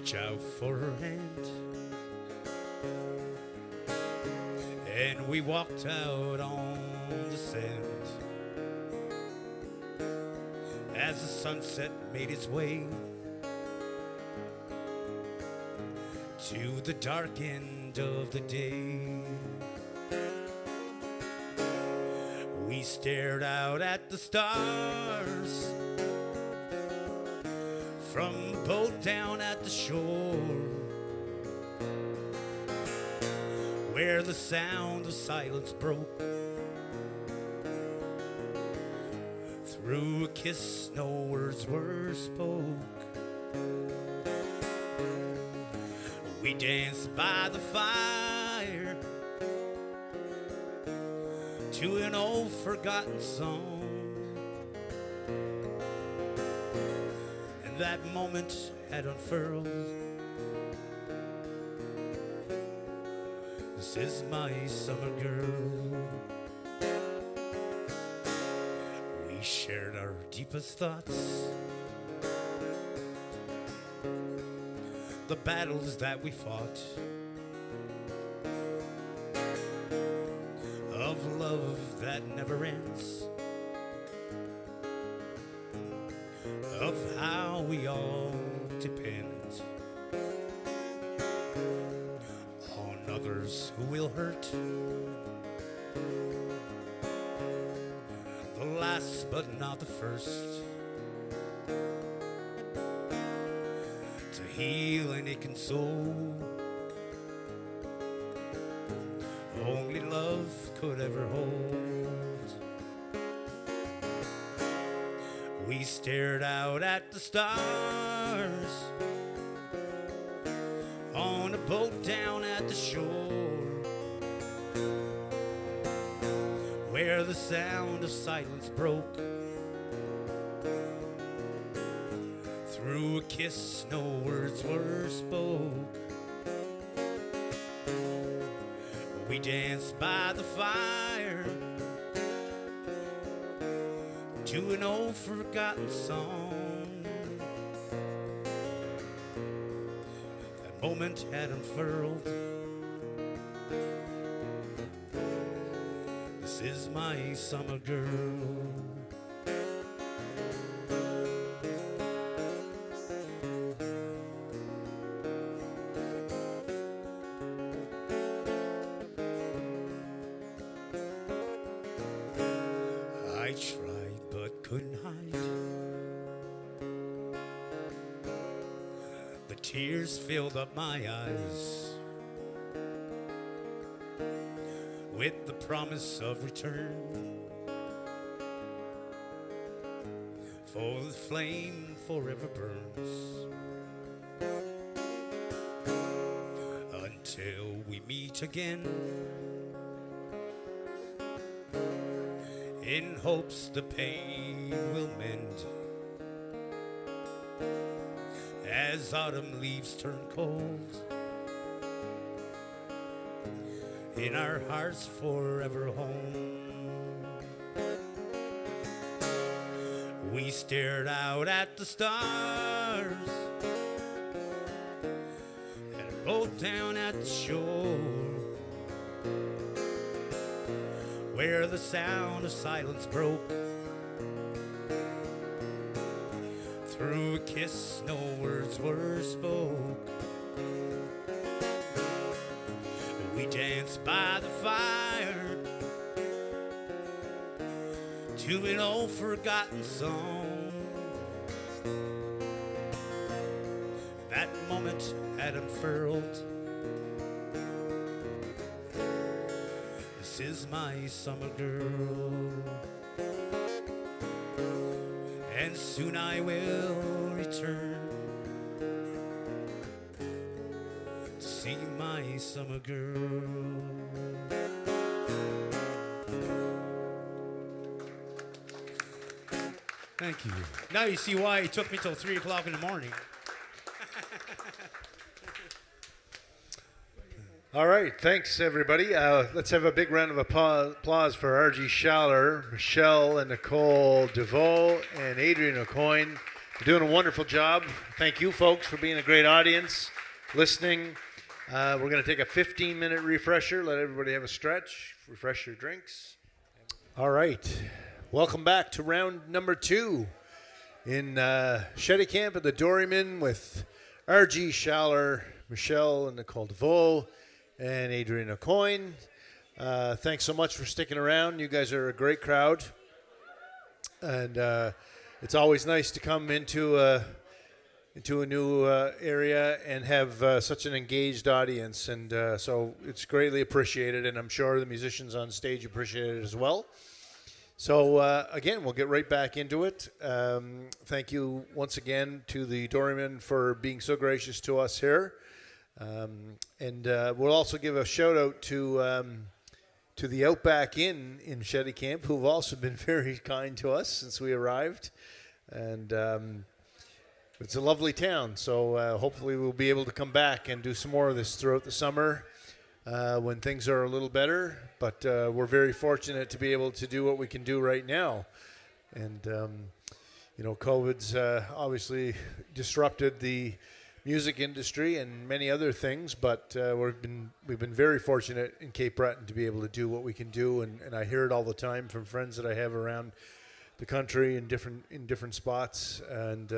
reach out for her hand, and we walked out on the sand. As the sunset made its way to the dark end of the day, we stared out at the stars from a boat down at the shore, where the sound of silence broke. Through a kiss no words were spoke. We danced by the fire to an old forgotten song, and that moment had unfurled. This is my summer girl. We shared our deepest thoughts, the battles that we fought, of love that never ends, of how we all depend on others who will hurt. The last but not the first to heal an aching soul. Only love could ever hold. We stared out at the stars on a boat down at the shore, where the sound of silence broke. Through a kiss no words were spoke. We danced by the fire to an old forgotten song. That moment had unfurled. This is my summer girl. I tried but couldn't hide the tears filled up my eyes with the promise of return, for the flame forever burns until we meet again, in hopes the pain will mend as autumn leaves turn cold, in our hearts forever home. We stared out at the stars and a boat down at the shore, where the sound of silence broke. Through a kiss no words were spoke. We danced by the fire to an old forgotten song. That moment had unfurled. This is my summer girl, and soon I will return to see my summer girl. Thank you. Now you see why it took me till 3 o'clock in the morning. All right, thanks everybody. Let's have a big round of applause for RG Schaller, Michelle and Nicole, Deveau, and Adrien AuCoin. You're doing a wonderful job. Thank you, folks, for being a great audience, listening. We're going to take a 15-minute refresher, let everybody have a stretch, refresh your drinks. All right. Welcome back to round number 2 in Cheticamp at the Doryman with RG Schaller, Michelle and Nicole Deveau, and Adrien AuCoin. Thanks so much for sticking around. You guys are a great crowd. And it's always nice to come into a new area and have such an engaged audience. And so it's greatly appreciated, and I'm sure the musicians on stage appreciate it as well. So, again, we'll get right back into it. Thank you once again to the Doryman for being so gracious to us here. And we'll also give a shout-out to the Outback Inn in Cheticamp, who've also been very kind to us since we arrived. And it's a lovely town, so hopefully we'll be able to come back and do some more of this throughout the summer when things are a little better. But we're very fortunate to be able to do what we can do right now. And, COVID's obviously disrupted the music industry and many other things, but we've been very fortunate in Cape Breton to be able to do what we can do, and I hear it all the time from friends that I have around the country in different spots, and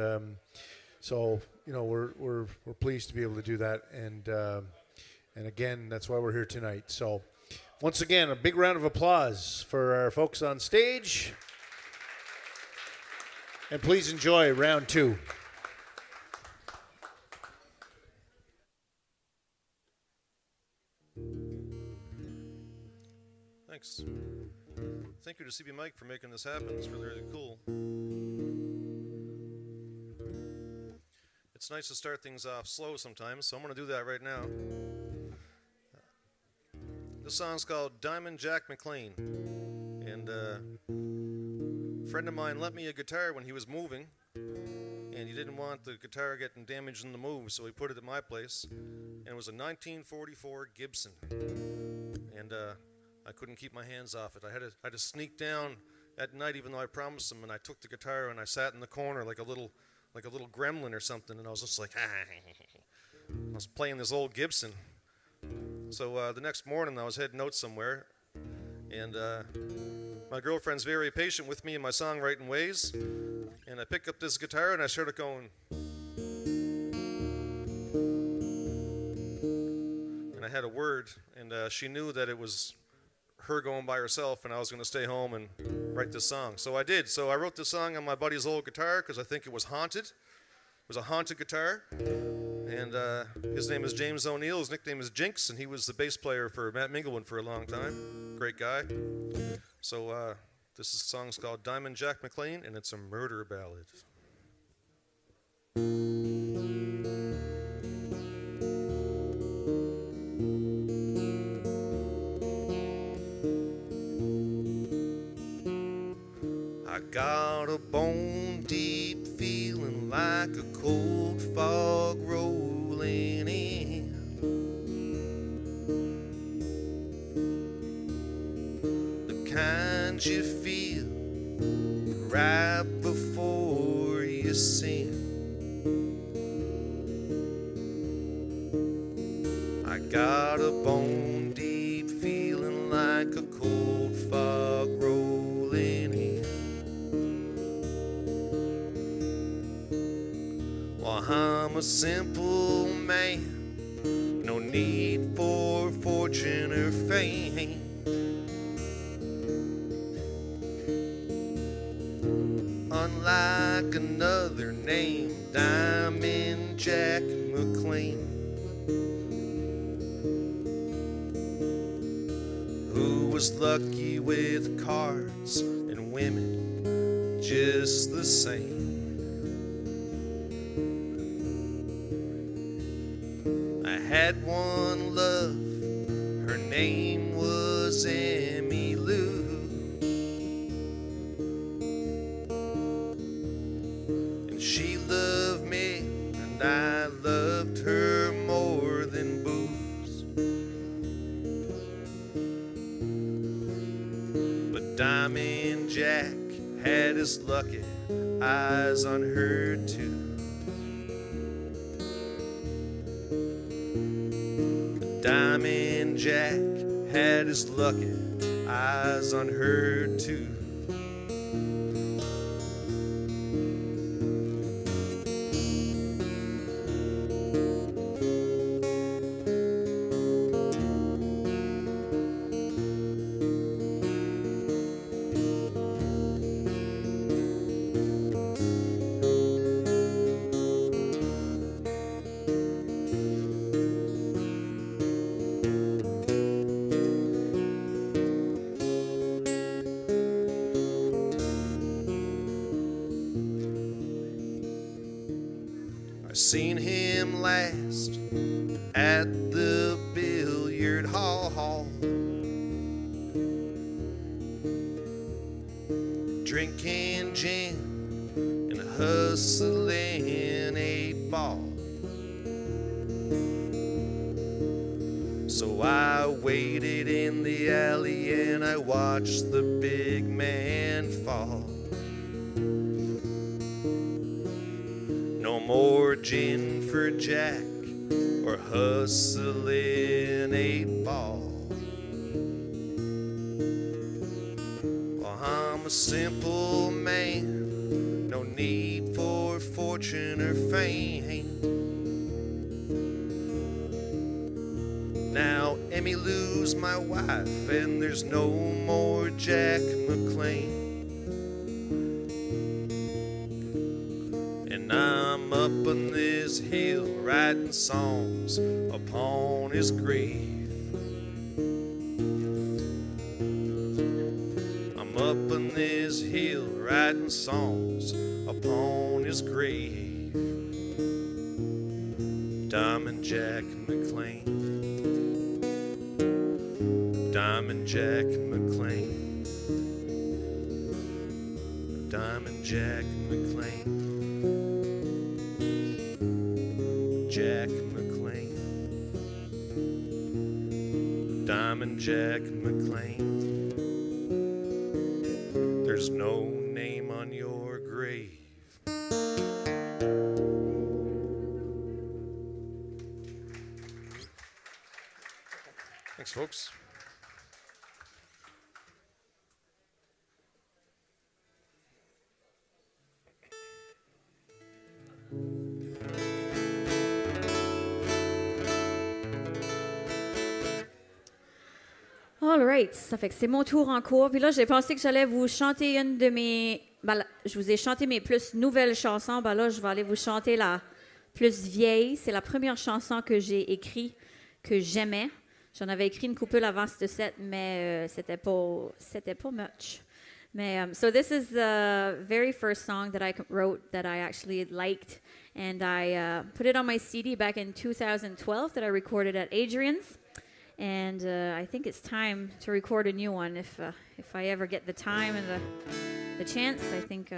so we're pleased to be able to do that, and again, that's why we're here tonight. So once again, a big round of applause for our folks on stage, and please enjoy round 2. Thanks. Thank you to CBMIC for making this happen. It's really, really cool. It's nice to start things off slow sometimes, so I'm going to do that right now. This song's called Diamond Jack McLean. And a friend of mine lent me a guitar when he was moving, and he didn't want the guitar getting damaged in the move, so he put it at my place. And it was a 1944 Gibson. And I couldn't keep my hands off it. I had to sneak down at night, even though I promised him, and I took the guitar and I sat in the corner like a little gremlin or something, and I was just like, I was playing this old Gibson. So the next morning I was heading out somewhere, and my girlfriend's very patient with me in my songwriting ways, and I pick up this guitar and I started going, and I had a word, and she knew that it was her going by herself, and I was going to stay home and write this song. So I did. So I wrote this song on my buddy's old guitar because I think it was haunted. It was a haunted guitar. And his name is James O'Neill. His nickname is Jinx, and he was the bass player for Matt Minglewood for a long time. Great guy. So this song's called Diamond Jack McLean, and it's a murder ballad. I got a bone deep feeling like a cold fog rolling in. The kind you feel right before you sin. I got a bone deep feeling like a cold fog rolling in. I'm a simple man, no need for fortune or fame. Unlike another named Diamond Jack McLean, who was lucky with cards and women just the same. I had one love, her name was Emmylou. And she loved me, and I loved her more than booze. But Diamond Jack had his lucky, eyes on her too. Diamond Jack had his lucky eyes on her too. Seen him last at the billiard hall, drinking gin and hustling 8-ball. So I waited in the alley and I watched the big man fall. No more gin for Jack or hustling 8-ball. Well, I'm a simple man, no need for fortune or fame. Now Emmylou's my wife and there's no more Jack McLean. And I'm up on this hill writing songs upon his grave. I'm up on this hill writing songs upon his grave. Diamond Jack McLean, Diamond Jack McLean, Diamond Jack McLean, Jack McLean, Diamond Jack McLean. There's no name on your grave. Thanks, folks. All right, ça fait que c'est mon tour en cours. Puis là, j'ai pensé que j'allais vous chanter une de mes... je vous ai chanté mes plus nouvelles chansons. Ben là, je vais aller vous chanter la plus vieille. C'est la première chanson que j'ai écrite, que j'aimais. J'en avais écrit une couple avant ce set, mais c'était pas much. Mais, so this is the very first song that I wrote that I actually liked. And I put it on my CD back in 2012 that I recorded at Adrien's. And I think it's time to record a new one if I ever get the time and the chance. I think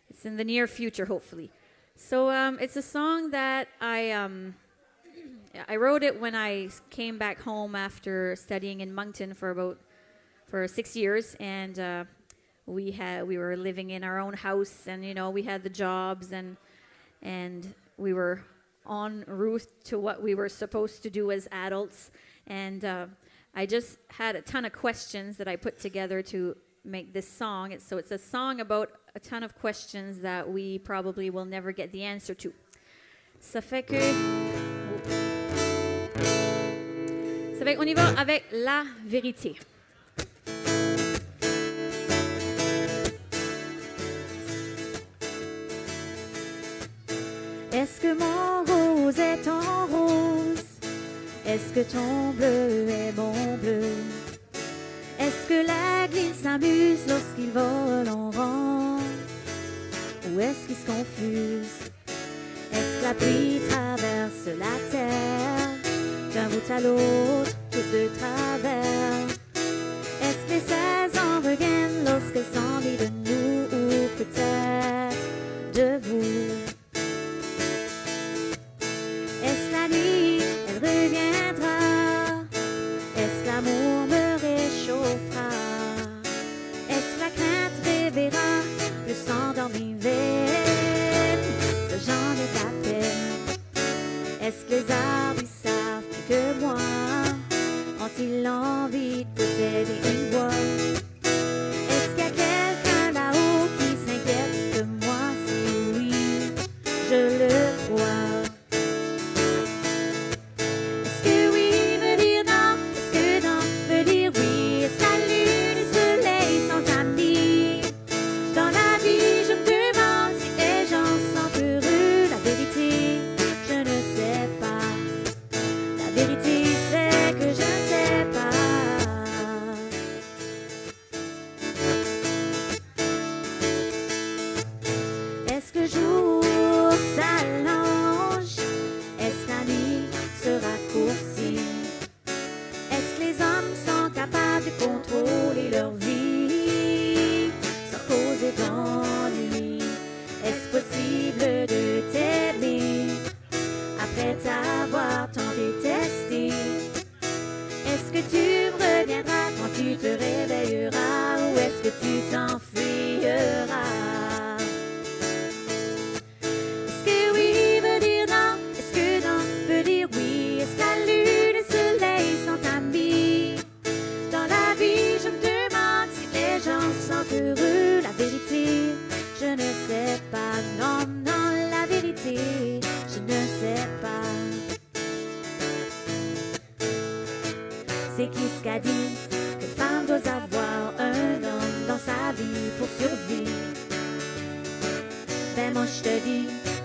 it's in the near future, hopefully. So it's a song that I wrote it when I came back home after studying in Moncton for 6 years, and we were living in our own house, and we had the jobs, and we were en route to what we were supposed to do as adults. And I just had a ton of questions that I put together to make this song. It's a song about a ton of questions that we probably will never get the answer to. Ça fait qu'on y va avec la vérité. Est-ce que mon rose est ton rose? Est-ce que ton bleu est mon bleu? Est-ce que l'aigle s'amuse lorsqu'il vole en rang? Ou est-ce qu'il se confuse? Est-ce que la pluie traverse la terre d'un bout à l'autre, tout de travers? Est-ce que les saisons reviennent lorsqu'elles s'ennuient de nous ou peut-être de vous? Est-ce que la nuit, elle reviendra? Est-ce que l'amour me réchauffera? Est-ce que la crainte réveillera le s'endormir?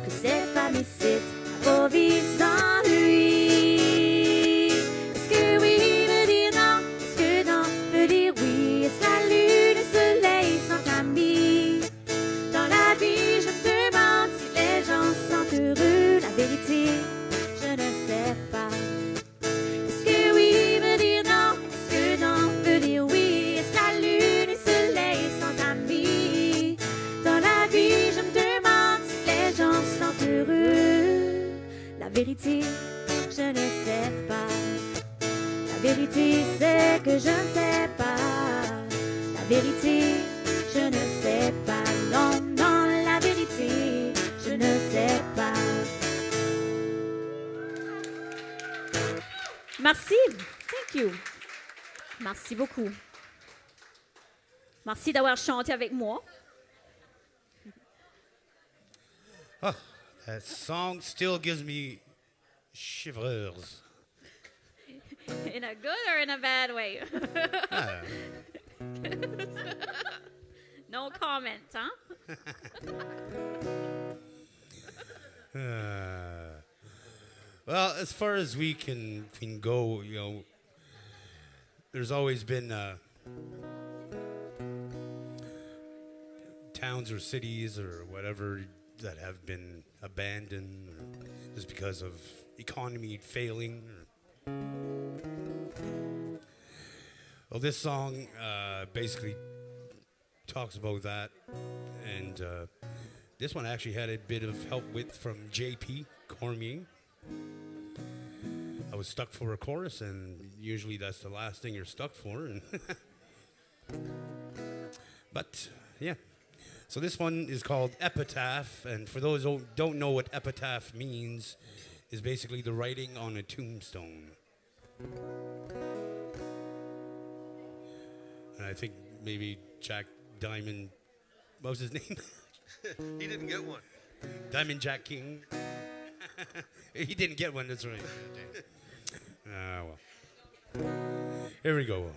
que cette femme ici va vivre sans lui. Est-ce que oui veut dire non? Est-ce que non veut dire oui? Est-ce la lune et le soleil sont amis? Dans la vie, je me demande si les gens sont heureux. La vérité, je ne sais pas. Est-ce que oui veut dire non? Est-ce que non veut dire oui? Est-ce la lune et le soleil sont amis? Dans la vie, je me demande si les gens sont heureux. La vérité, je ne sais pas. La vérité, c'est que je ne sais pas. La vérité, je ne sais pas. Non, non, la vérité, je ne sais pas. Merci. Thank you. Merci beaucoup. Merci d'avoir chanté avec moi. Oh, that song still gives me shivers. In a good or in a bad way? Ah, No comment, hein? well, as far as we can go, you know, there's always been towns or cities or whatever that have been abandoned or just because of economy failing. Well, this song basically talks about that, and this one actually had a bit of help with from JP Cormier. I was stuck for a chorus, and usually that's the last thing you're stuck for. And but yeah, so this one is called Epitaph, and for those who don't know what epitaph means, is basically the writing on a tombstone. And I think maybe Jack Diamond, what was his name? He didn't get one. Diamond Jack King. He didn't get one, that's right. Ah, well. Here we go.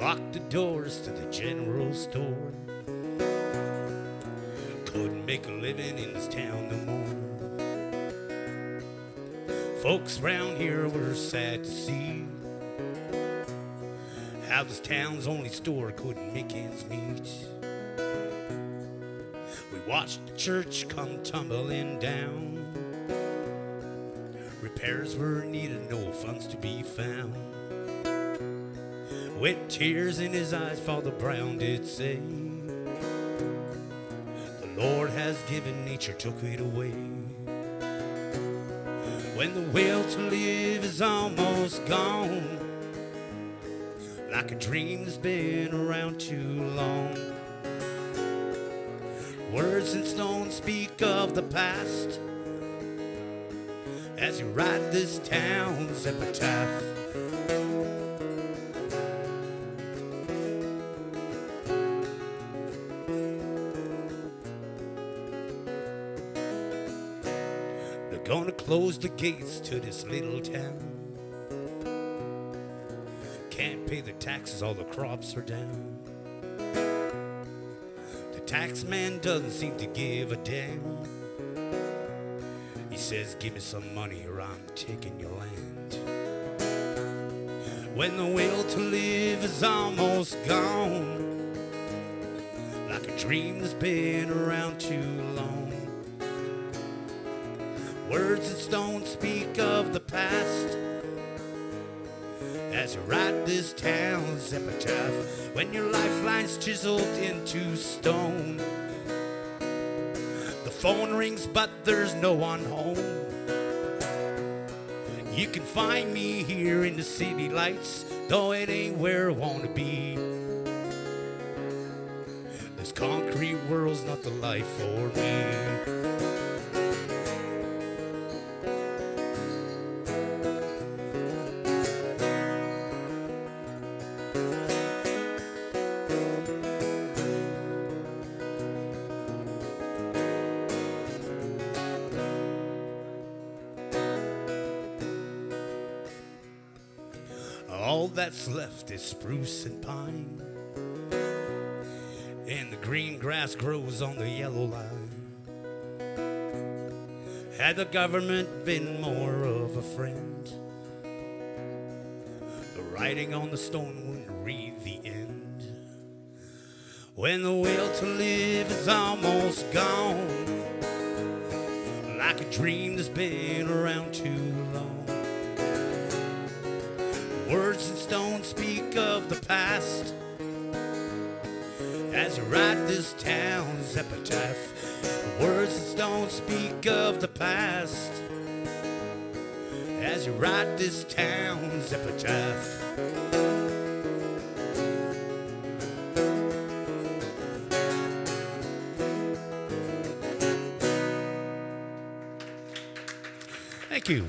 Lock the doors to the general store. Couldn't make a living in this town no more. Folks round here were sad to see how this town's only store couldn't make ends meet. We watched the church come tumbling down. Repairs were needed, no funds to be found. With tears in his eyes, Father Brown did say, the Lord has given, nature took it away. When the will to live is almost gone, like a dream that's been around too long. Words in stone speak of the past as you write this town's epitaph. They're gonna close the gates to this little town. Can't pay the taxes, all the crops are down. The tax man doesn't seem to give a damn. He says, give me some money or I'm taking your land. When the will to live is almost gone, like a dream that's been around too long. Words in stone speak of the past as you write this town's epitaph. When your lifeline's chiseled into stone, the phone rings but there's no one home. You can find me here in the city lights, though it ain't where I want to be. This concrete world's not the life for me. all that's left is spruce and pine, and the green grass grows on the yellow line. Had the government been more of a friend, the writing on the stone wouldn't read the end. When the will to live is almost gone, like a dream that's been around too long. Words and stone speak of the past as I write this town's epitaph. Words and stone speak of the past as you write this town's epitaph. Thank you.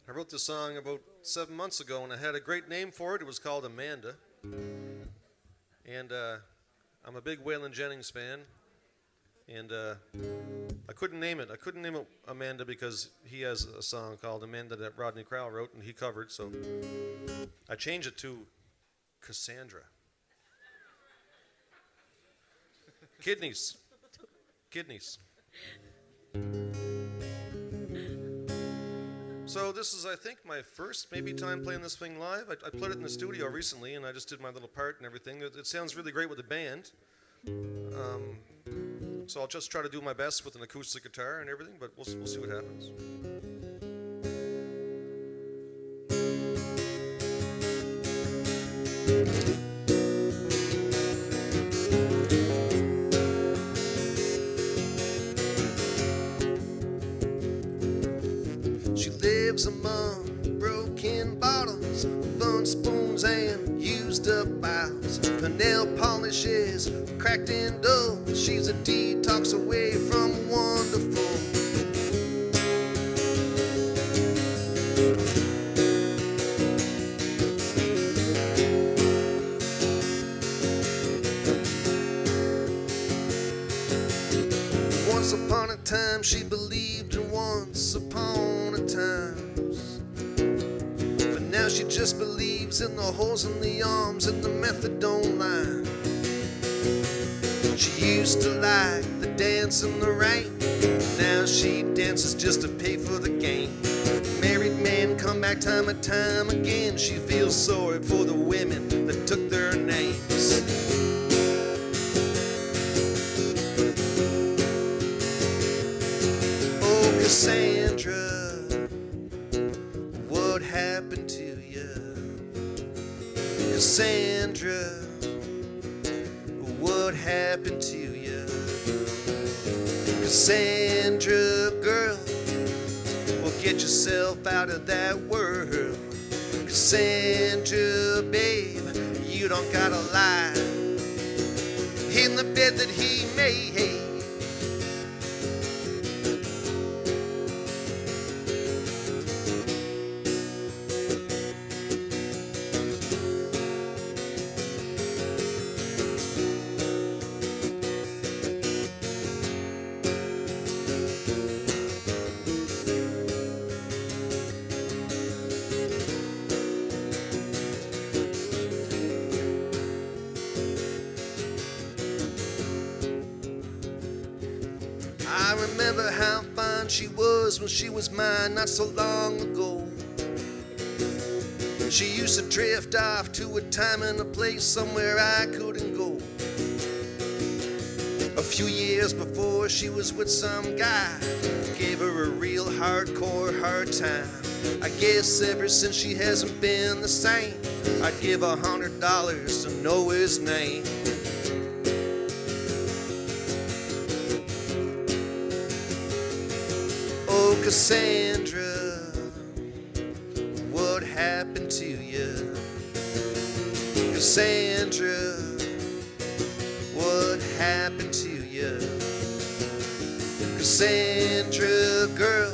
I wrote this song about 7 months ago, and I had a great name for it. It was called Amanda. And I'm a big Waylon Jennings fan. And I couldn't name it. I couldn't name it Amanda because he has a song called Amanda that Rodney Crowell wrote and he covered. So I changed it to Cassandra. Kidneys. Kidneys. So this is, I think, my first maybe time playing this thing live. I played it in the studio recently, and I just did my little part and everything. It sounds really great with the band. So I'll just try to do my best with an acoustic guitar and everything, but we'll see what happens. Among broken bottles, fun spoons and used up bottles. Her nail polishes cracked and dull. She's a detox away from wonderful. Once upon a time she believed in once upon a time. Now she just believes in the holes in the arms and the methadone line. She used to like the dance in the rain. Now she dances just to pay for the game. Married men come back time and time again. She feels sorry for the women that took their names. Oh, Cassandra, what happened to Cassandra, what happened to you? Cassandra, girl, well, get yourself out of that world. Cassandra, babe, you don't gotta lie in the bed that he made. I remember how fine she was when she was mine not so long ago. She used to drift off to a time and a place somewhere I couldn't go. A few years before she was with some guy, gave her a real hardcore hard time. I guess ever since she hasn't been the same. I'd give $100 to know his name. Oh, Cassandra, what happened to you? Cassandra, what happened to you? Cassandra, girl,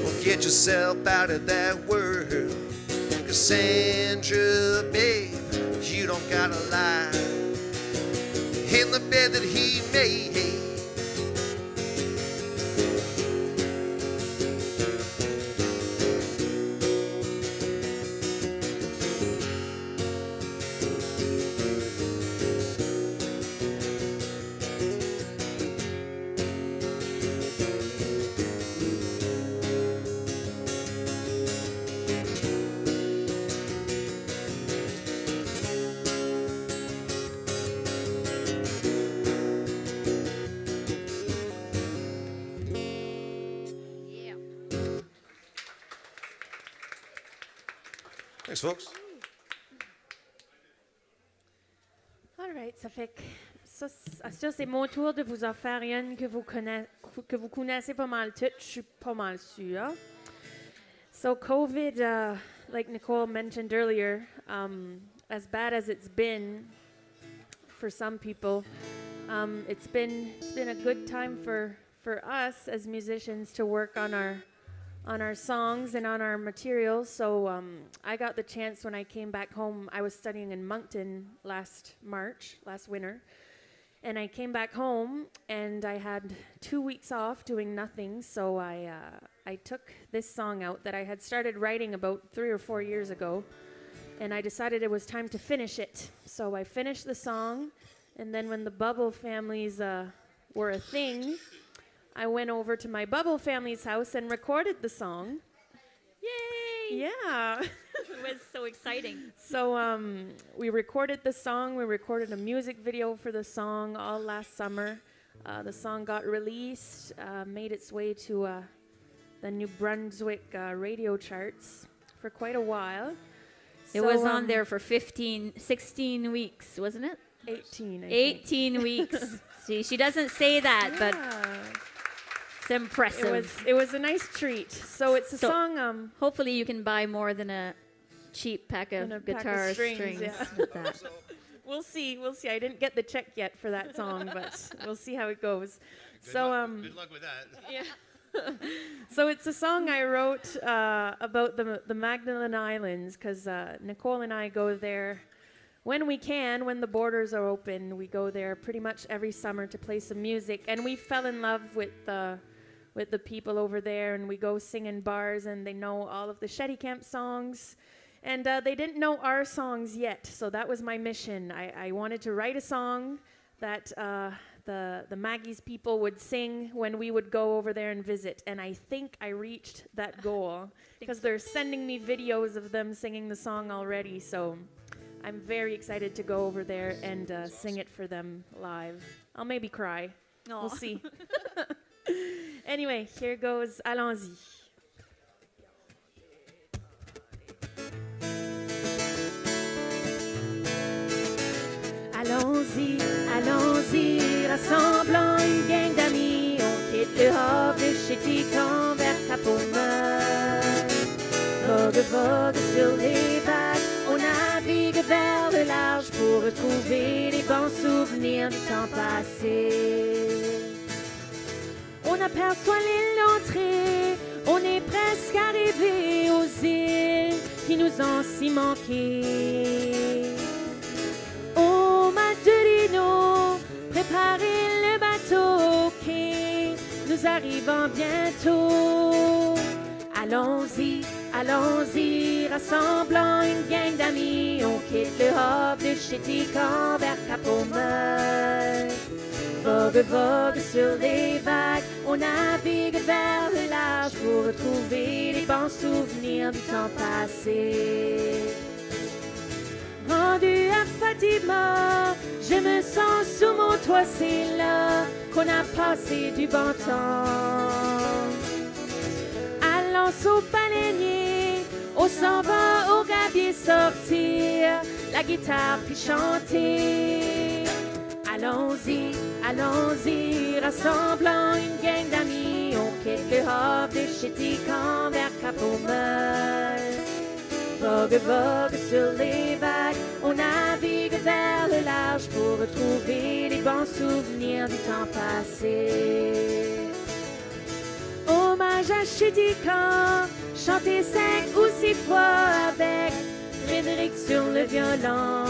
well, get yourself out of that world. Cassandra, babe, you don't gotta lie in the bed that he made. Thanks, folks. All right, ça fait que ça c'est mon tour de vous en faire une que vous connaissez pas mal toutes, je suis pas mal sûre. So COVID, like Nicole mentioned earlier, as bad as it's been for some people, it's been a good time for us as musicians to work on our songs and on our materials. So I got the chance when I came back home. I was studying in Moncton last winter. And I came back home and I had 2 weeks off doing nothing. So I took this song out that I had started writing about 3 or 4 years ago. And I decided it was time to finish it. So I finished the song. And then when the Bubble families were a thing, I went over to my Bubble family's house and recorded the song. Yay! Yeah. It was so exciting. So we recorded the song. We recorded a music video for the song all last summer. The song got released, made its way to the New Brunswick radio charts for quite a while. It was on there for 16 weeks, wasn't it? 18, I think. 18 weeks. See, she doesn't say that, but it's impressive. It was a nice treat. So it's a song. Hopefully you can buy more than a cheap pack of guitar strings yeah. with that. We'll see. I didn't get the check yet for that song, but we'll see how it goes. Good luck with that. Yeah. So it's a song I wrote about the Magdalen Islands, because Nicole and I go there when we can, when the borders are open. We go there pretty much every summer to play some music, and we fell in love with the people over there, and we go sing in bars, and they know all of the Cheticamp songs, and they didn't know our songs yet, so that was my mission. I wanted to write a song that the Maggie's people would sing when we would go over there and visit, and I think I reached that goal, because they're sending me videos of them singing the song already, so I'm very excited to go over there and sing it for them live. I'll maybe cry. Aww. We'll see. Anyway, here goes Allons-y. Allons-y, allons-y, rassemblant une gang d'amis. On quitte le havre de Cheticamp vers Cap-au-Meur. Vogue, vogue sur les vagues, on navigue vers le large pour retrouver les bons souvenirs du temps passé. On aperçoit l'île d'entrée, on est presque arrivé aux îles qui nous ont si manqué. Au Madurino, préparez le bateau, ok, nous arrivons bientôt. Allons-y, allons-y, rassemblant une gang d'amis, on quitte le havre de Cheticamp vers Cap-au-Meur. Vogue, vogue sur les vagues, on navigue vers le large pour retrouver les bons souvenirs du temps passé. Rendu à Fatima, je me sens sous mon toit, c'est là qu'on a passé du bon temps. Allons au baleinier, on s'en va au gabier sortir, la guitare puis chanter. Allons-y, allons-y, rassemblant une gang d'amis, on quitte le havre de Cheticamp vers Cap-au-Meur. Vogue, vogue sur les vagues, on navigue vers le large pour retrouver les bons souvenirs du temps passé. voyage à Cheticamp, chanter 5 ou 6 fois avec Frédéric sur le violon.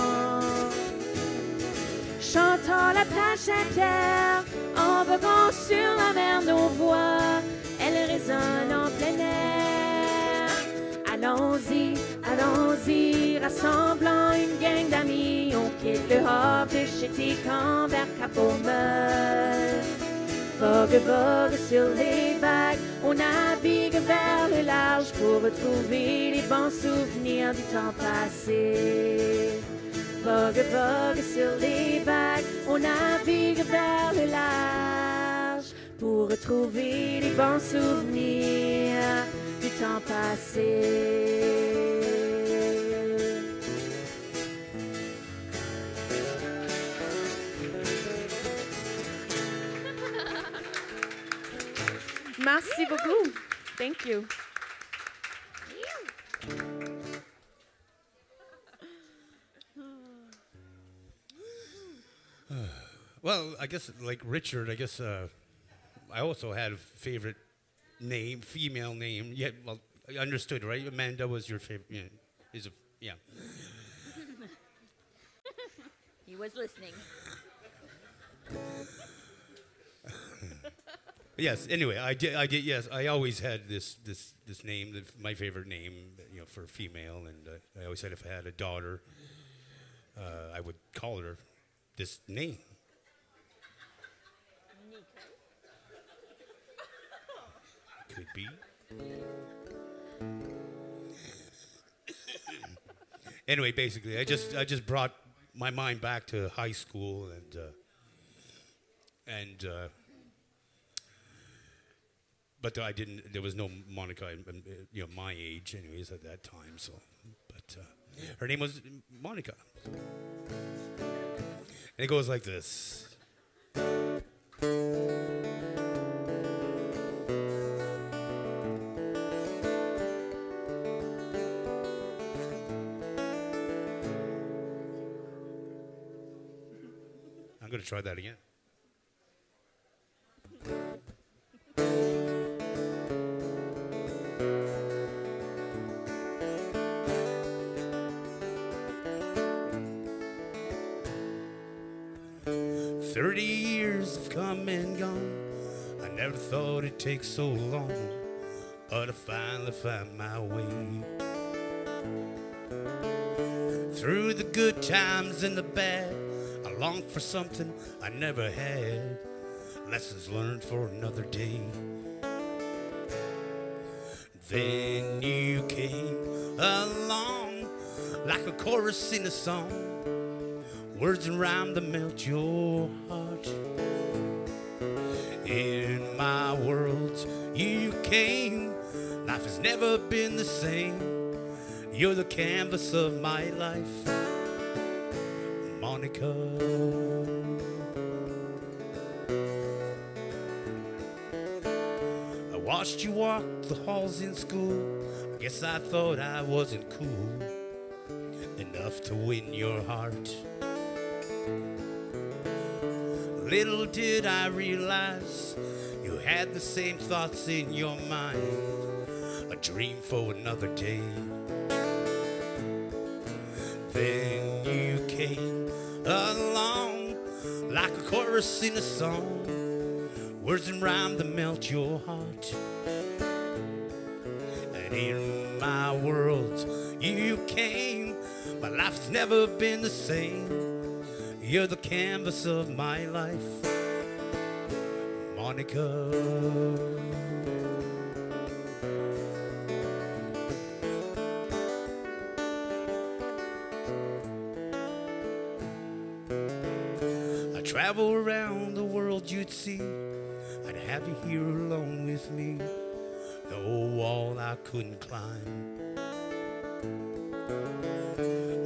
Chantons la plage Saint-Pierre, en voguant sur la mer, nos voix, elles résonnent en plein air. Allons-y, allons-y, rassemblant une gang d'amis, on quitte le hub de Cheticamp vers Cap-au-Meul. Vogue, vogue sur les vagues, on navigue vers le large pour retrouver les bons souvenirs du temps passé. Vogue, vogue sur les vagues, on navigue vers le large pour retrouver les bons souvenirs du temps passé. Merci beaucoup. Thank you. Well, I guess like Richard, I guess I also had a favorite name, female name. Yeah, well, I understood, right? Amanda was your favorite. Yeah, yeah. He was listening. Yes. Anyway, I did. Yes, I always had this name, my favorite name, for female, and I always said if I had a daughter, I would call her this name. Could be. Anyway, basically, I just brought my mind back to high school and. But I didn't. There was no Monica, my age, anyways, at that time. So, but her name was Monica, and it goes like this. I'm going to try that again. Have come and gone. I never thought it'd take so long, but I finally found my way. Through the good times and the bad, I longed for something I never had. Lessons learned for another day. Then you came along like a chorus in a song, words and rhyme that melt your heart. In my world, you came. Life has never been the same. You're the canvas of my life, Monica. I watched you walk the halls in school. I guess I thought I wasn't cool enough to win your heart. Little did I realize you had the same thoughts in your mind, a dream for another day. Then you came along like a chorus in a song, words and rhyme that melt your heart. And in my world you came, my life's never been the same. You're the canvas of my life, Monica. I travel around the world, you'd see. I'd have you here alone with me. The old wall I couldn't climb.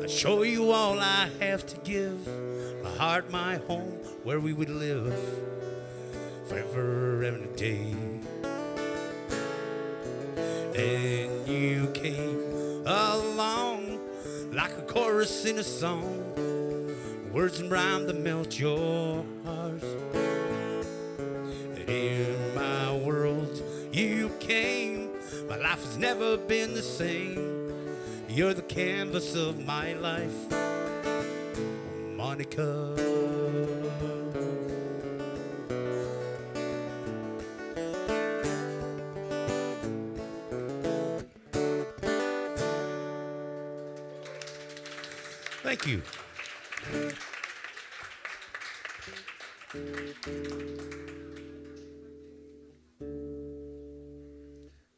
I'd show you all I have to give. My heart, my home, where we would live forever and a day. And you came along like a chorus in a song, words and rhyme that melt your heart. And in my world you came, my life has never been the same. You're the canvas of my life, Monica. Thank you.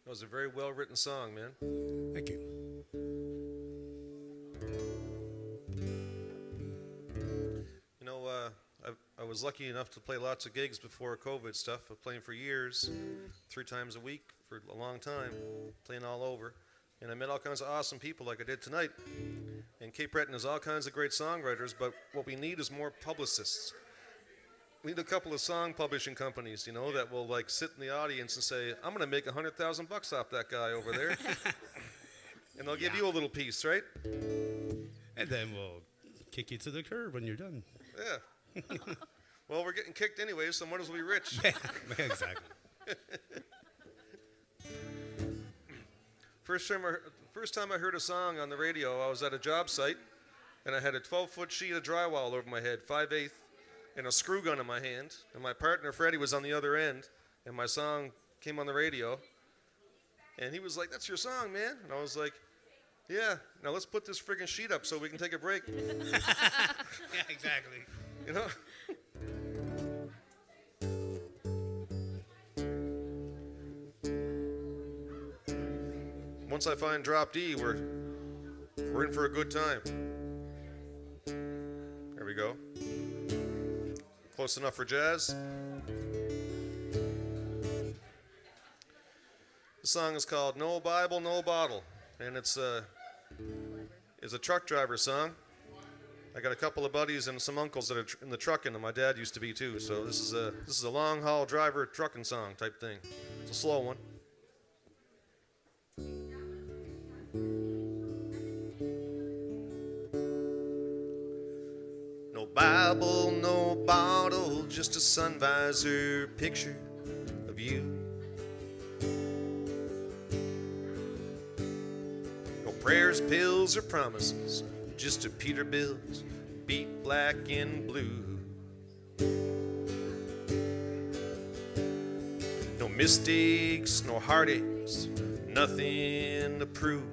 That was a very well-written song, man. Thank you. You know, I was lucky enough to play lots of gigs before COVID stuff. I've playing for years, 3 times a week for a long time, playing all over. And I met all kinds of awesome people like I did tonight. And Cape Breton has all kinds of great songwriters, but what we need is more publicists. We need a couple of song publishing companies, you know, that will like sit in the audience and say, I'm going to make $100,000 off that guy over there. And they'll give you a little piece, right? And then we'll kick you to the curb when you're done. Yeah. Well, we're getting kicked anyway, so might as well be rich. Exactly. First time I heard a song on the radio, I was at a job site, and I had a 12-foot sheet of drywall over my head, 5/8, and a screw gun in my hand. And my partner, Freddie, was on the other end, and my song came on the radio. And he was like, "That's your song, man." And I was like, "Yeah, now let's put this friggin' sheet up so we can take a break." Yeah, exactly. You know? Once I find drop D, we're in for a good time. There we go. Close enough for jazz. The song is called No Bible, No Bottle, and it's a truck driver song. I got a couple of buddies and some uncles that are in the trucking, and my dad used to be too. So this is a long haul driver trucking song type thing. It's a slow one. No Bible, no bottle, just a sun visor picture of you. No prayers, pills, or promises, just a Peterbilt, beat black and blue. No mistakes, no heartaches, nothing to prove.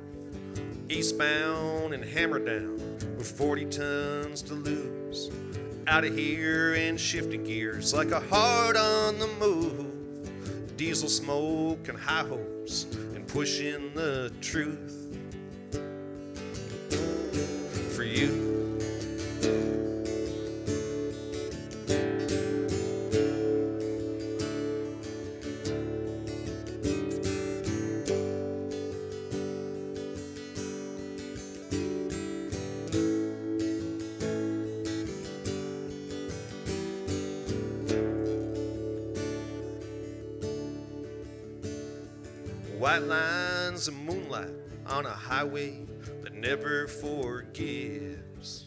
Eastbound and hammer down with 40 tons to lose. Out of here and shifting gears like a heart on the move. Diesel smoke and high hopes and pushing the truth for you. White lines of moonlight on a highway that never forgives.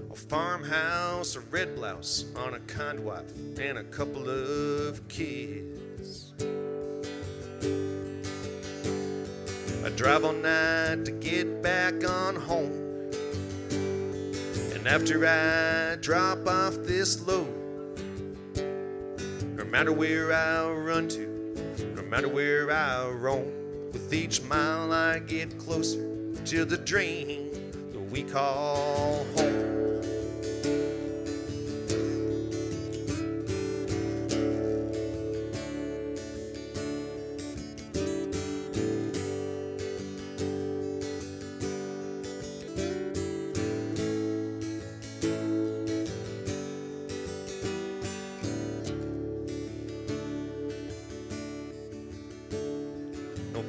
A farmhouse, a red blouse on a kind wife and a couple of kids. I drive all night to get back on home. And after I drop off this load, no matter where I run to, no matter where I roam, with each mile I get closer to the dream that we call home.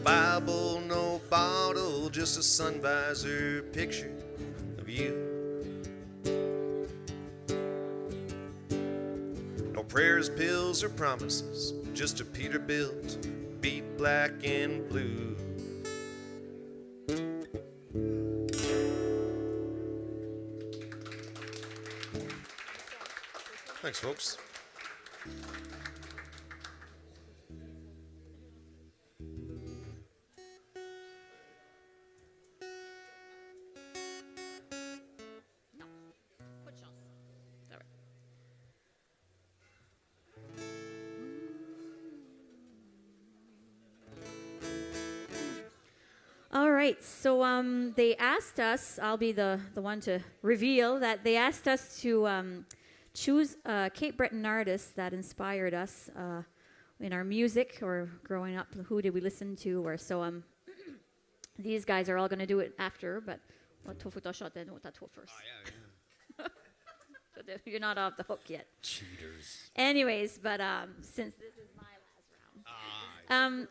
Bible, no bottle, just a sun visor picture of you. No prayers, pills, or promises, just a Peterbilt, beat black and blue. Thanks, folks. All right, so they asked us, I'll be the one to reveal that they asked us to choose a Cape Breton artist that inspired us in our music or growing up. Who did we listen to? Or so these guys are all going to do it after, but first. You're not off the hook yet. Cheaters. Anyways, but since this is my last round.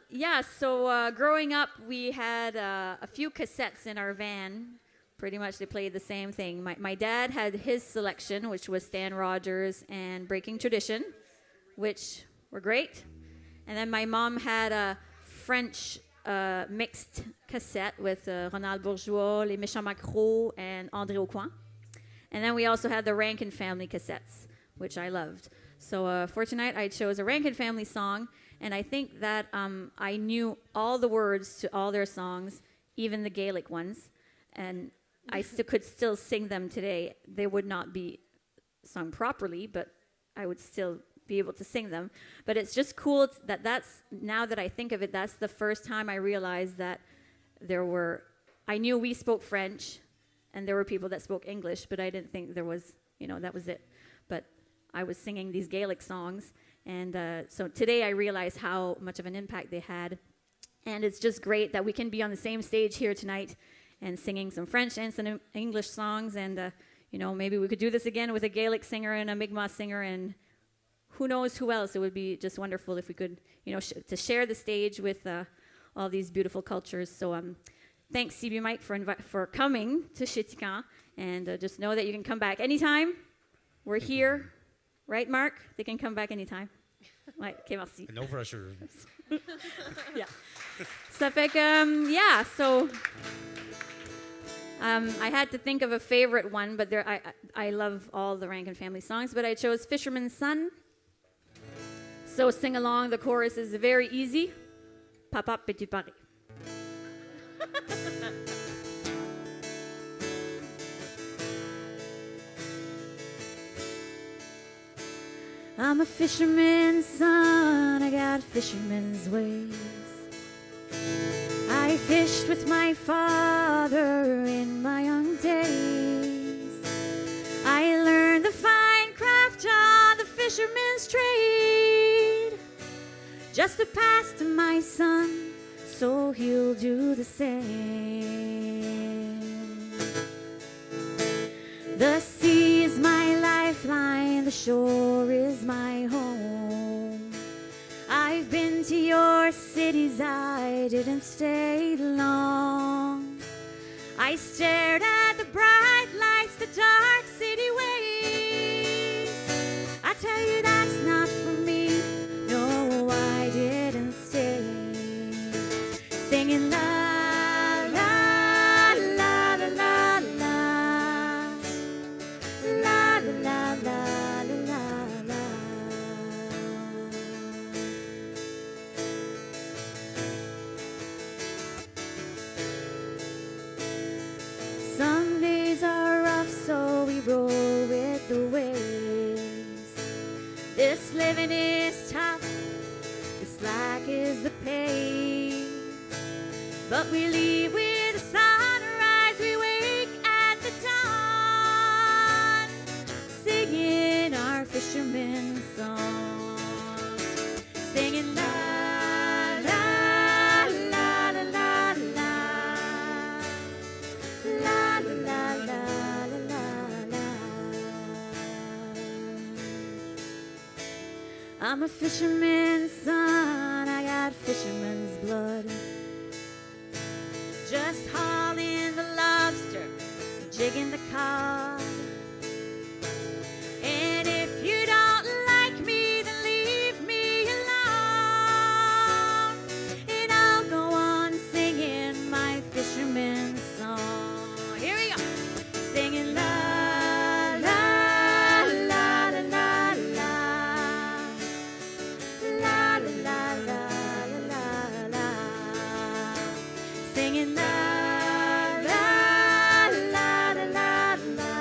So growing up, we had a few cassettes in our van. Pretty much they played the same thing. My dad had his selection, which was Stan Rogers and Breaking Tradition, which were great. And then my mom had a French mixed cassette with Ronald Bourgeois, Les Méchants Macros, and Adrien AuCoin. And then we also had the Rankin Family cassettes, which I loved. So for tonight, I chose a Rankin Family song, and I think that I knew all the words to all their songs, even the Gaelic ones, and I could still sing them today. They would not be sung properly, but I would still be able to sing them. But it's just cool that's, now that I think of it, that's the first time I realized that I knew we spoke French, and there were people that spoke English, but I didn't think there was, that was it. But I was singing these Gaelic songs, and so today I realize how much of an impact they had. And it's just great that we can be on the same stage here tonight and singing some French and some English songs, and maybe we could do this again with a Gaelic singer and a Mi'kmaq singer, and who knows who else. It would be just wonderful if we could, to share the stage with all these beautiful cultures. So thanks CBMIC for coming to Cheticamp, and just know that you can come back anytime. We're here, right, Mark? They can come back anytime. Ouais, okay, merci. No pressure. Yeah. Ça fait que, so I had to think of a favorite one, but I love all the Rankin Family songs, but I chose Fisherman's Son. So sing along. The chorus is very easy. Papa, peux-tu parler? I'm a fisherman's son, I got fisherman's ways. I fished with my father in my young days. I learned the fine craft of the fisherman's trade, just to pass to my son, so he'll do the same. The sea is my lifeline, the shore is my home. I've been to your cities, I didn't stay long. I stared at the bright lights, the dark city ways. I tell you that's not for me, no, I didn't stay. Singing la la la la la la la la la la la. Some days are rough, so we roll with the waves. This living is tough, the slack is the pay. But we leave with the sunrise, we wake at the dawn, singing our fisherman's song. Singing la la la la la la la la la la la. I'm a fisherman's son, I got fisherman's blood. Just hauling the lobster, jigging the cod. And if you don't like me, then leave me alone, and I'll go on singing my fisherman's song. Here we go. Singing la la la la la la la la la la la. Singing la la la la la la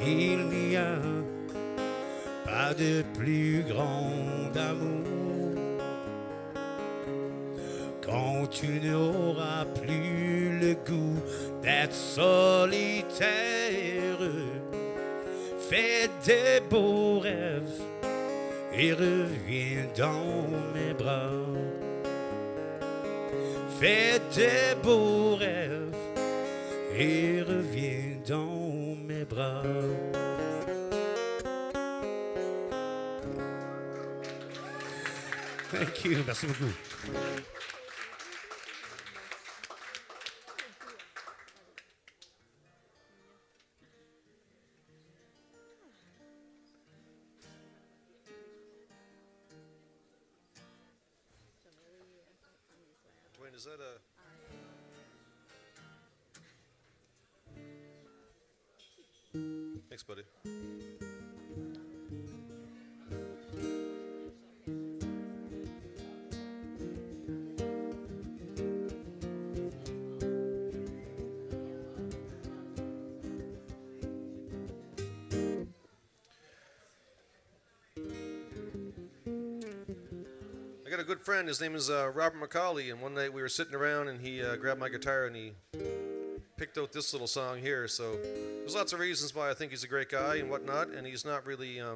il n'y a pas de plus grand amour. Quand tu n'auras plus le goût d'être solitaire, fais des beaux rêves et reviens dans mes bras. Fais des beaux rêves et reviens dans mes bras. Thank you, merci beaucoup. Dwayne, is that a... Thanks, buddy. I got a good friend. His name is Robert McCauley, and one night we were sitting around, and he grabbed my guitar and he picked out this little song here. So there's lots of reasons why I think he's a great guy and whatnot, and he's not really a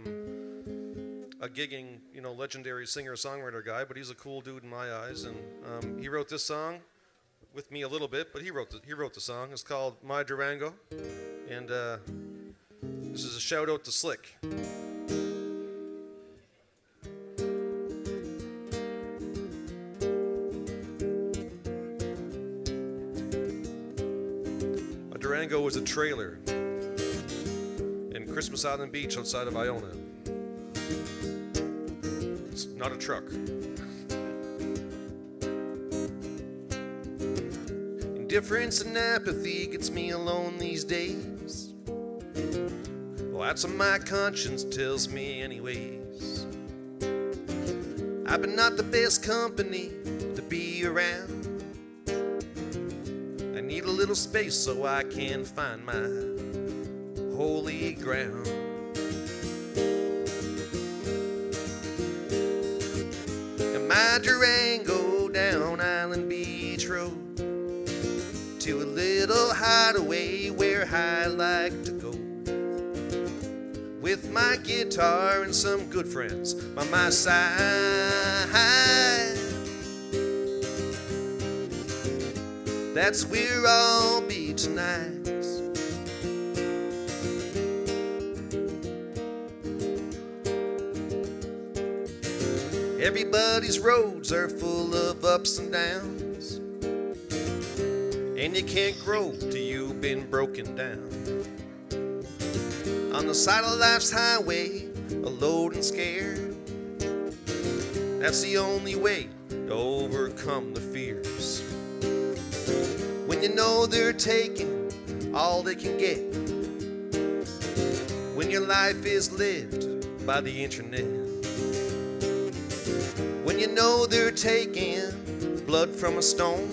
gigging, legendary singer-songwriter guy, but he's a cool dude in my eyes. And he wrote this song with me a little bit, but he wrote the song. It's called My Durango, and this is a shout out to Slick. Durango was a trailer in Christmas Island Beach outside of Iona. It's not a truck. Indifference and apathy gets me alone these days. Well, that's what my conscience tells me anyways. I've been not the best company to be around. Need a little space so I can find my holy ground. And my Durango down Island Beach Road to a little hideaway where I like to go, with my guitar and some good friends by my side. That's where I'll be tonight. Everybody's roads are full of ups and downs, and you can't grow till you've been broken down. On the side of life's highway, alone and scared, that's the only way to overcome the fears. When you know they're taking all they can get, when your life is lived by the internet, when you know they're taking blood from a stone,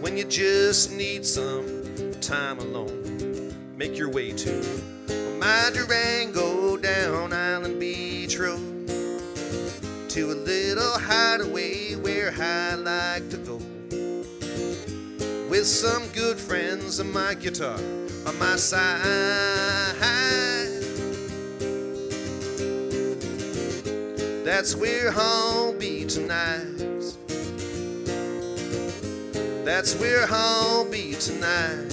when you just need some time alone, make your way to my Durango down Island Beach Road to a little hideaway where I like to go, with some good friends and my guitar on my side. That's where I'll be tonight. That's where I'll be tonight.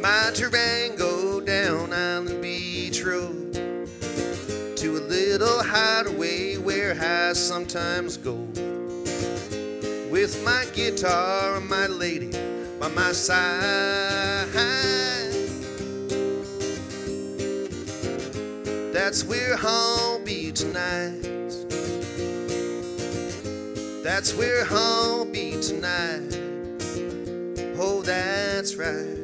My Durango down Island Beach Road to a little hideaway where I sometimes go, with my guitar and my lady by my side. That's That's where I'll be tonight. That's where I'll be tonight. Oh, that's right.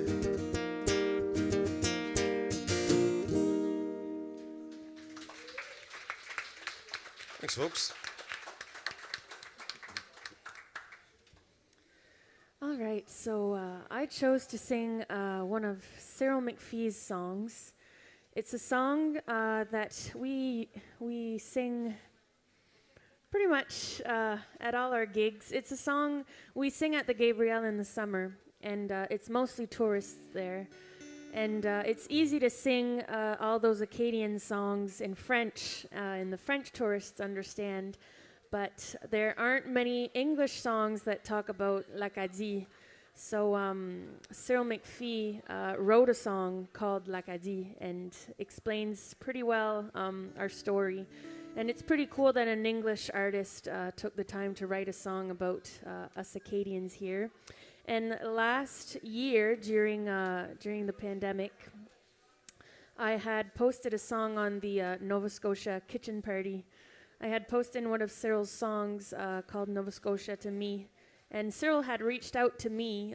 Thanks, folks. All right, so I chose to sing one of Cyril McPhee's songs. It's a song that we sing pretty much at all our gigs. It's a song we sing at the Gabriel in the summer, and it's mostly tourists there. And it's easy to sing all those Acadian songs in French, and the French tourists understand. But there aren't many English songs that talk about l'Acadie. So Cyril McPhee wrote a song called l'Acadie and explains pretty well our story. And it's pretty cool that an English artist took the time to write a song about us Acadians here. And last year, during the pandemic, I had posted a song on the Nova Scotia Kitchen Party. I had posted one of Cyril's songs called Nova Scotia to me. And Cyril had reached out to me,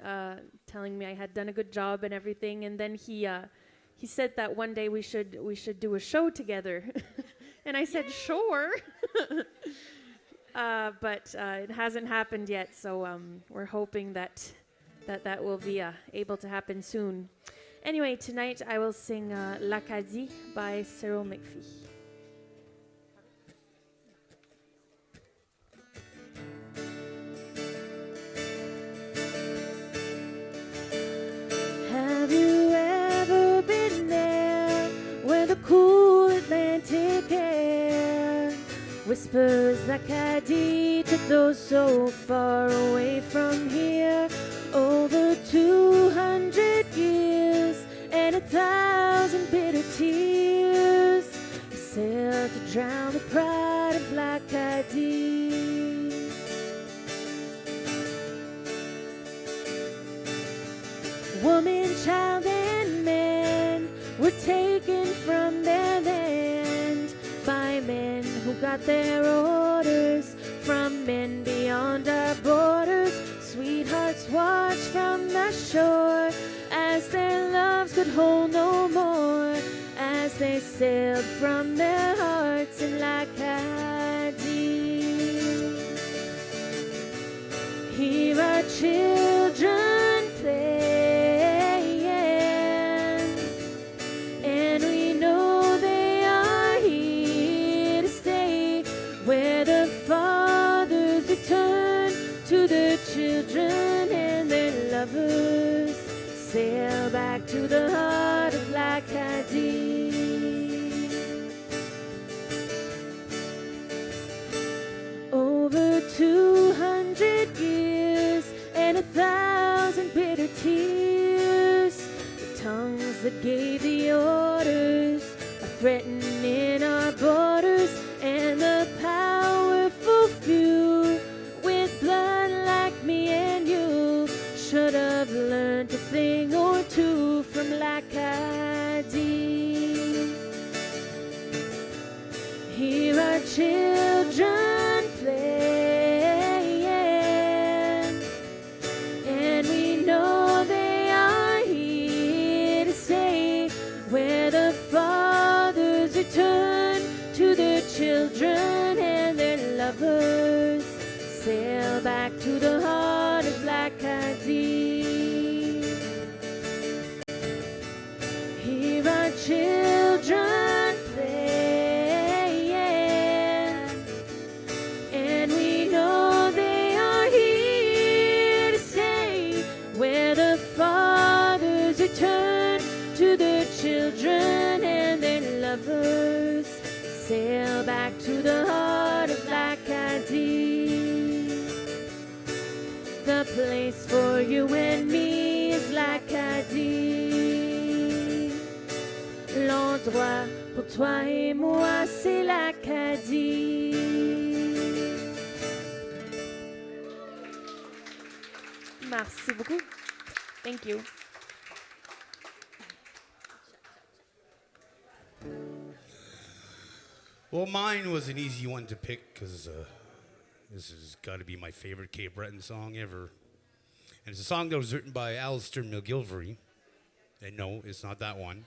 telling me I had done a good job and everything. And then he said that one day we should do a show together. And I said, sure. But it hasn't happened yet, so we're hoping that will be able to happen soon. Anyway, tonight I will sing L'Acadie by Cyril McPhee. Have you ever been there where the cool Atlantic air whispers l'Acadie to those so far away from here? Over 200 years and 1,000 bitter tears sailed to drown the pride of l'Acadie. Woman, child, and man were taken from their land by men who got their orders from men beyond our borders. Sweethearts watched from the shore as their loves could hold no more, as they sailed from their hearts in l'Acadie. Here are children playing, and we know they are here to stay, where the fathers return to their children and their lovers, sail back to the heart of l'Acadie. Over 200 years and 1,000 bitter tears, the tongues that gave the orders are threatening our borders, and the powerful few with blood like me and you should have learned a thing or two from l'Acadie. Here are children playing, and we know they are here to stay, where the fathers return to their children and their lovers, sail back to the heart of l'Acadie. Here are children playing, and we know they are here to stay, where the fathers return to their children and their lovers, sail back to the heart of l'Acadie. The place for you and me is l'Acadie. L'endroit pour toi et moi, c'est l'Acadie. Merci beaucoup. Thank you. Well, mine was an easy one to pick because this has got to be my favorite Cape Breton song ever. And it's a song that was written by Alistair McGilvery. And no, it's not that one.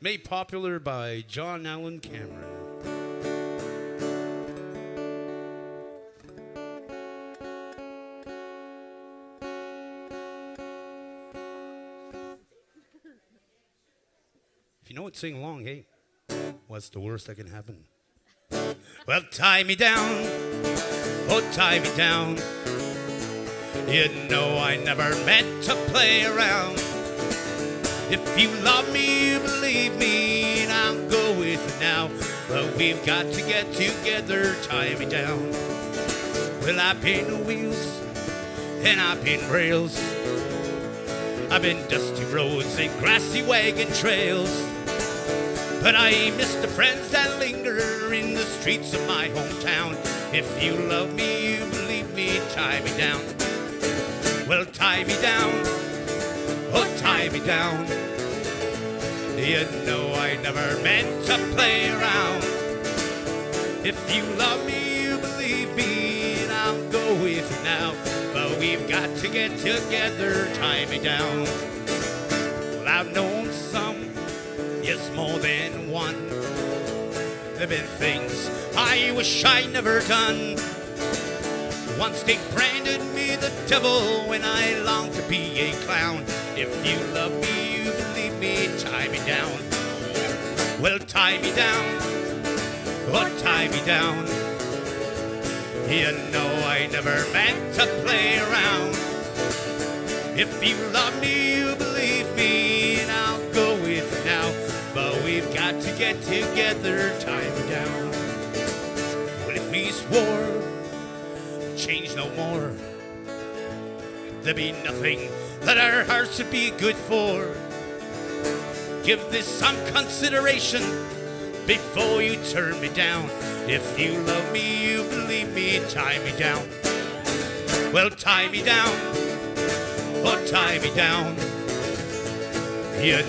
Made popular by John Allen Cameron. If you know it, sing along, hey. What's the worst that can happen? Well, tie me down, oh, tie me down. You know I never meant to play around. If you love me, you believe me, and I'll go with you now. But we've got to get together, tie me down. Well, I've been the wheels, and I've been rails. I've been dusty roads and grassy wagon trails. But I miss the friends that linger in the streets of my hometown. If you love me, you believe me, tie me down. Well, tie me down, oh, tie me down. You know I never meant to play around. If you love me, you believe me, and I'll go with you now. But we've got to get together, tie me down. Well, I've known some, yes, more than one. There've been things I wish I'd never done. Once they branded me the devil when I longed to be a clown. If you love me, you believe me, tie me down. Well, tie me down, oh, tie me down. You know I never meant to play around. If you love me, you believe me, and I'll go with you now. But we've got to get together, tie me down. Well, if we swore change no more, there'd be nothing that our hearts would be good for. Give this some consideration before you turn me down. If you love me, you believe me, tie me down. Well, tie me down, oh, tie me down. You